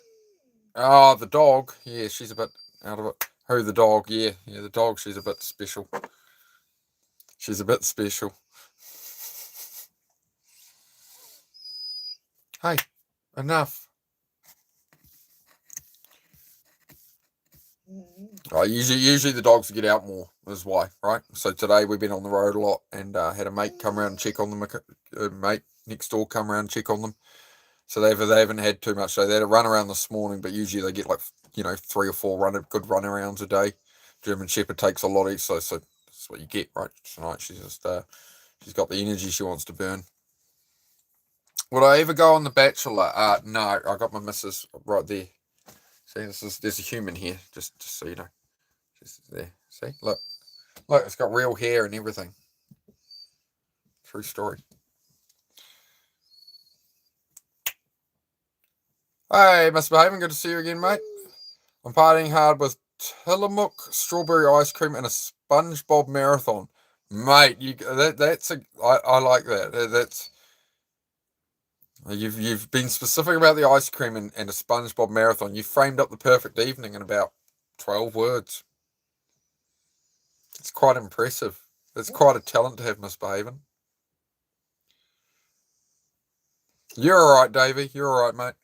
Oh, the dog. Yeah, she's a bit out of it. Who, the dog? Yeah, the dog. She's a bit special. She's a bit special. Hey, enough. Usually the dogs get out more, is why, right? So today we've been on the road a lot and had a mate come around and check on them. A mate next door come around and check on them. So they haven't had too much. So they had a run around this morning, but usually they get like 3 or 4 good run arounds a day. German Shepherd takes a lot each, so that's what you get, right? Tonight she's just she's got the energy she wants to burn. Would I ever go on The Bachelor? No, I got my missus right there. See, there's a human here, just so you know. Just there. See, look, Look, it's got real hair and everything. True story. Hey, Misbehaving, good to see you again, mate. I'm partying hard with Tillamook strawberry ice cream and a SpongeBob marathon. Mate, I like that. That's you've been specific about the ice cream and a SpongeBob marathon. You framed up the perfect evening in about 12 words. It's quite impressive. It's quite a talent to have, Misbehaving. You're all right, Davey. You're all right, mate.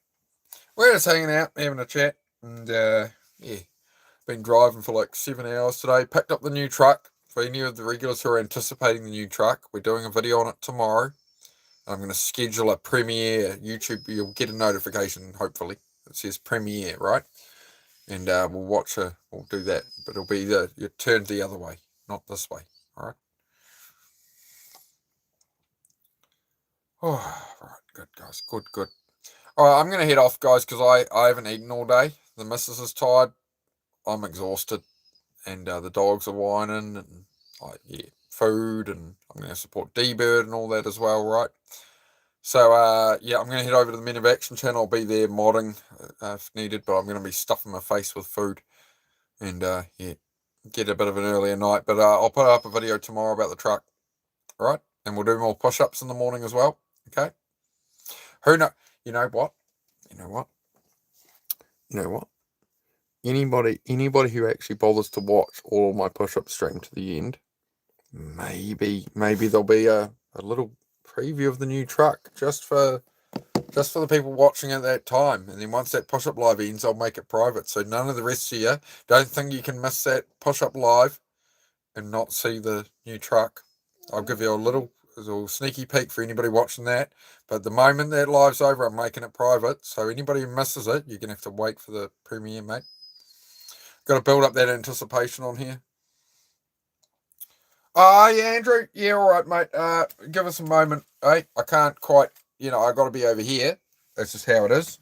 We're just hanging out, having a chat, and yeah, been driving for like 7 hours today. Picked up the new truck. For any of the regulars who are anticipating the new truck, we're doing a video on it tomorrow. I'm going to schedule a premiere. YouTube, you'll get a notification, hopefully. It says premiere, right? And we'll do that. But it'll be you turned the other way, not this way, all right? Oh, right, good, guys. Good. All right, I'm going to head off, guys, because I haven't eaten all day. The missus is tired. I'm exhausted. And the dogs are whining and, food. And I'm going to support D-Bird and all that as well, right? So, yeah, I'm going to head over to the Men of Action channel. I'll be there modding if needed, but I'm going to be stuffing my face with food. And, yeah, get a bit of an earlier night. But I'll put up a video tomorrow about the truck, all right? And we'll do more push-ups in the morning as well, okay? Who know? You know what? Anybody who actually bothers to watch all of my push-up stream to the end, maybe there'll be a little preview of the new truck just for the people watching at that time. And then once that push-up live ends, I'll make it private. So none of the rest of you don't think you can miss that push-up live and not see the new truck. I'll give you a little sneaky peek for anybody watching that. But the moment that live's over, I'm making it private. So anybody who misses it, you're going to have to wait for the premiere, mate. Got to build up that anticipation on here. Yeah, Andrew. Yeah, all right, mate. Give us a moment, eh? I can't quite, I got to be over here. That's just how it is.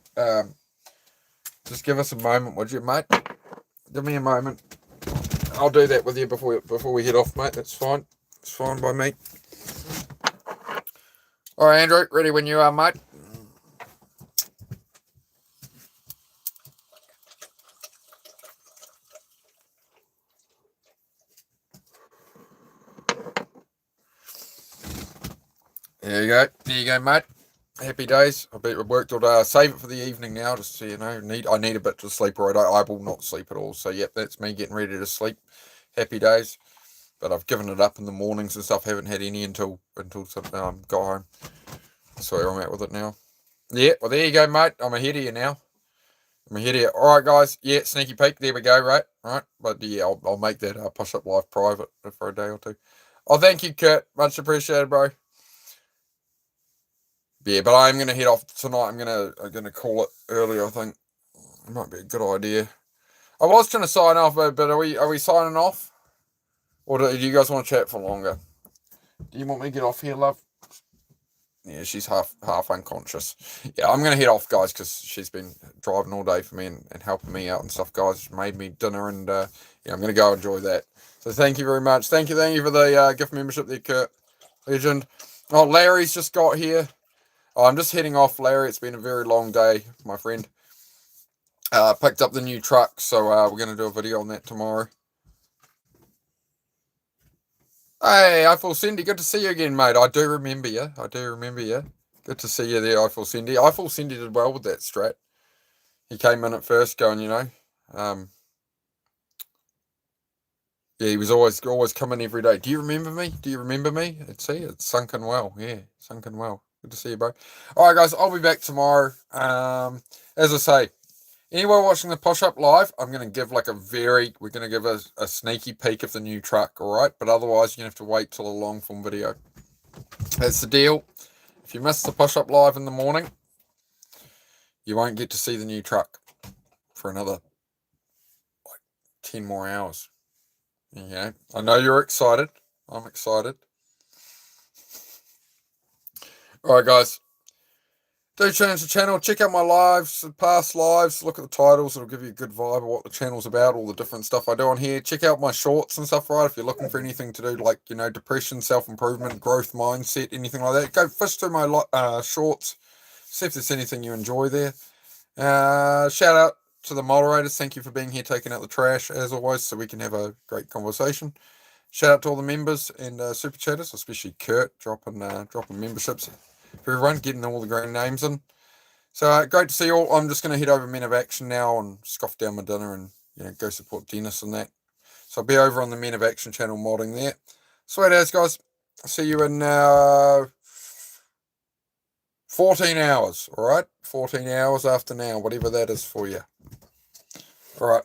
Just give us a moment, would you, mate? Give me a moment. I'll do that with you before we head off, mate. That's fine. It's fine by me. All right, Andrew. Ready when you are, mate. There you go, mate. Happy days. I've worked all day. I save it for the evening now, just so you know. I need a bit to sleep, or I will not sleep at all. So, yep, that's me getting ready to sleep. Happy days. But I've given it up in the mornings and stuff. Haven't had any until got home. That's where I'm at with it now. Yeah, well, there you go, mate. I'm ahead of you now. All right, guys. Yeah, sneaky peek. There we go, right? All right. But, yeah, I'll make that push-up live private for a day or two. Oh, thank you, Kurt. Much appreciated, bro. Yeah, but I'm gonna head off tonight. I'm gonna call it early. I think it might be a good idea. I was trying to sign off, but are we signing off, or do you guys want to chat for longer? Do you want me to get off here, love? Yeah, she's half unconscious. Yeah, I'm gonna head off, guys, because she's been driving all day for me and helping me out and stuff, guys. She made me dinner, and yeah, I'm gonna go enjoy that. So thank you very much. Thank you for the gift membership there, Kurt. Legend. Oh, Larry's just got here. I'm just heading off, Larry. It's been a very long day, my friend. Picked up the new truck, so we're going to do a video on that tomorrow. Hey, Eiffel Cindy, good to see you again, mate. I do remember you. Good to see you there, Eiffel Cindy. Eiffel Cindy did well with that strat. He came in at first going, yeah, he was always coming every day. Do you remember me? It's sunken well. Yeah, sunken well. Good to see you, bro. All right, guys, I'll be back tomorrow. As I say, anyone watching the push-up live, I'm going to give we're going to give a sneaky peek of the new truck, all right? But otherwise, you're going to have to wait till a long-form video. That's the deal. If you miss the push-up live in the morning, you won't get to see the new truck for another 10 more hours. Yeah, I know you're excited. I'm excited. All right, guys. do change the channel. Check out my lives, past lives. Look at the titles. It'll give you a good vibe of what the channel's about, all the different stuff I do on here. Check out my shorts and stuff, right? If you're looking for anything to do, like, you know, depression, self-improvement, growth mindset, anything like that, go fish through my shorts. See if there's anything you enjoy there. Shout out to the moderators. Thank you for being here, taking out the trash, as always, so we can have a great conversation. Shout out to all the members and super chatters, especially Kurt, dropping memberships for everyone, getting all the green names in. So great to see you all. I'm just going to head over Men of Action now and scoff down my dinner and, you know, go support Dennis and that. So I'll be over on the Men of Action channel modding there. Sweet as, guys. I'll see you in 14 hours, all right? 14 hours after now, whatever that is for you. All right.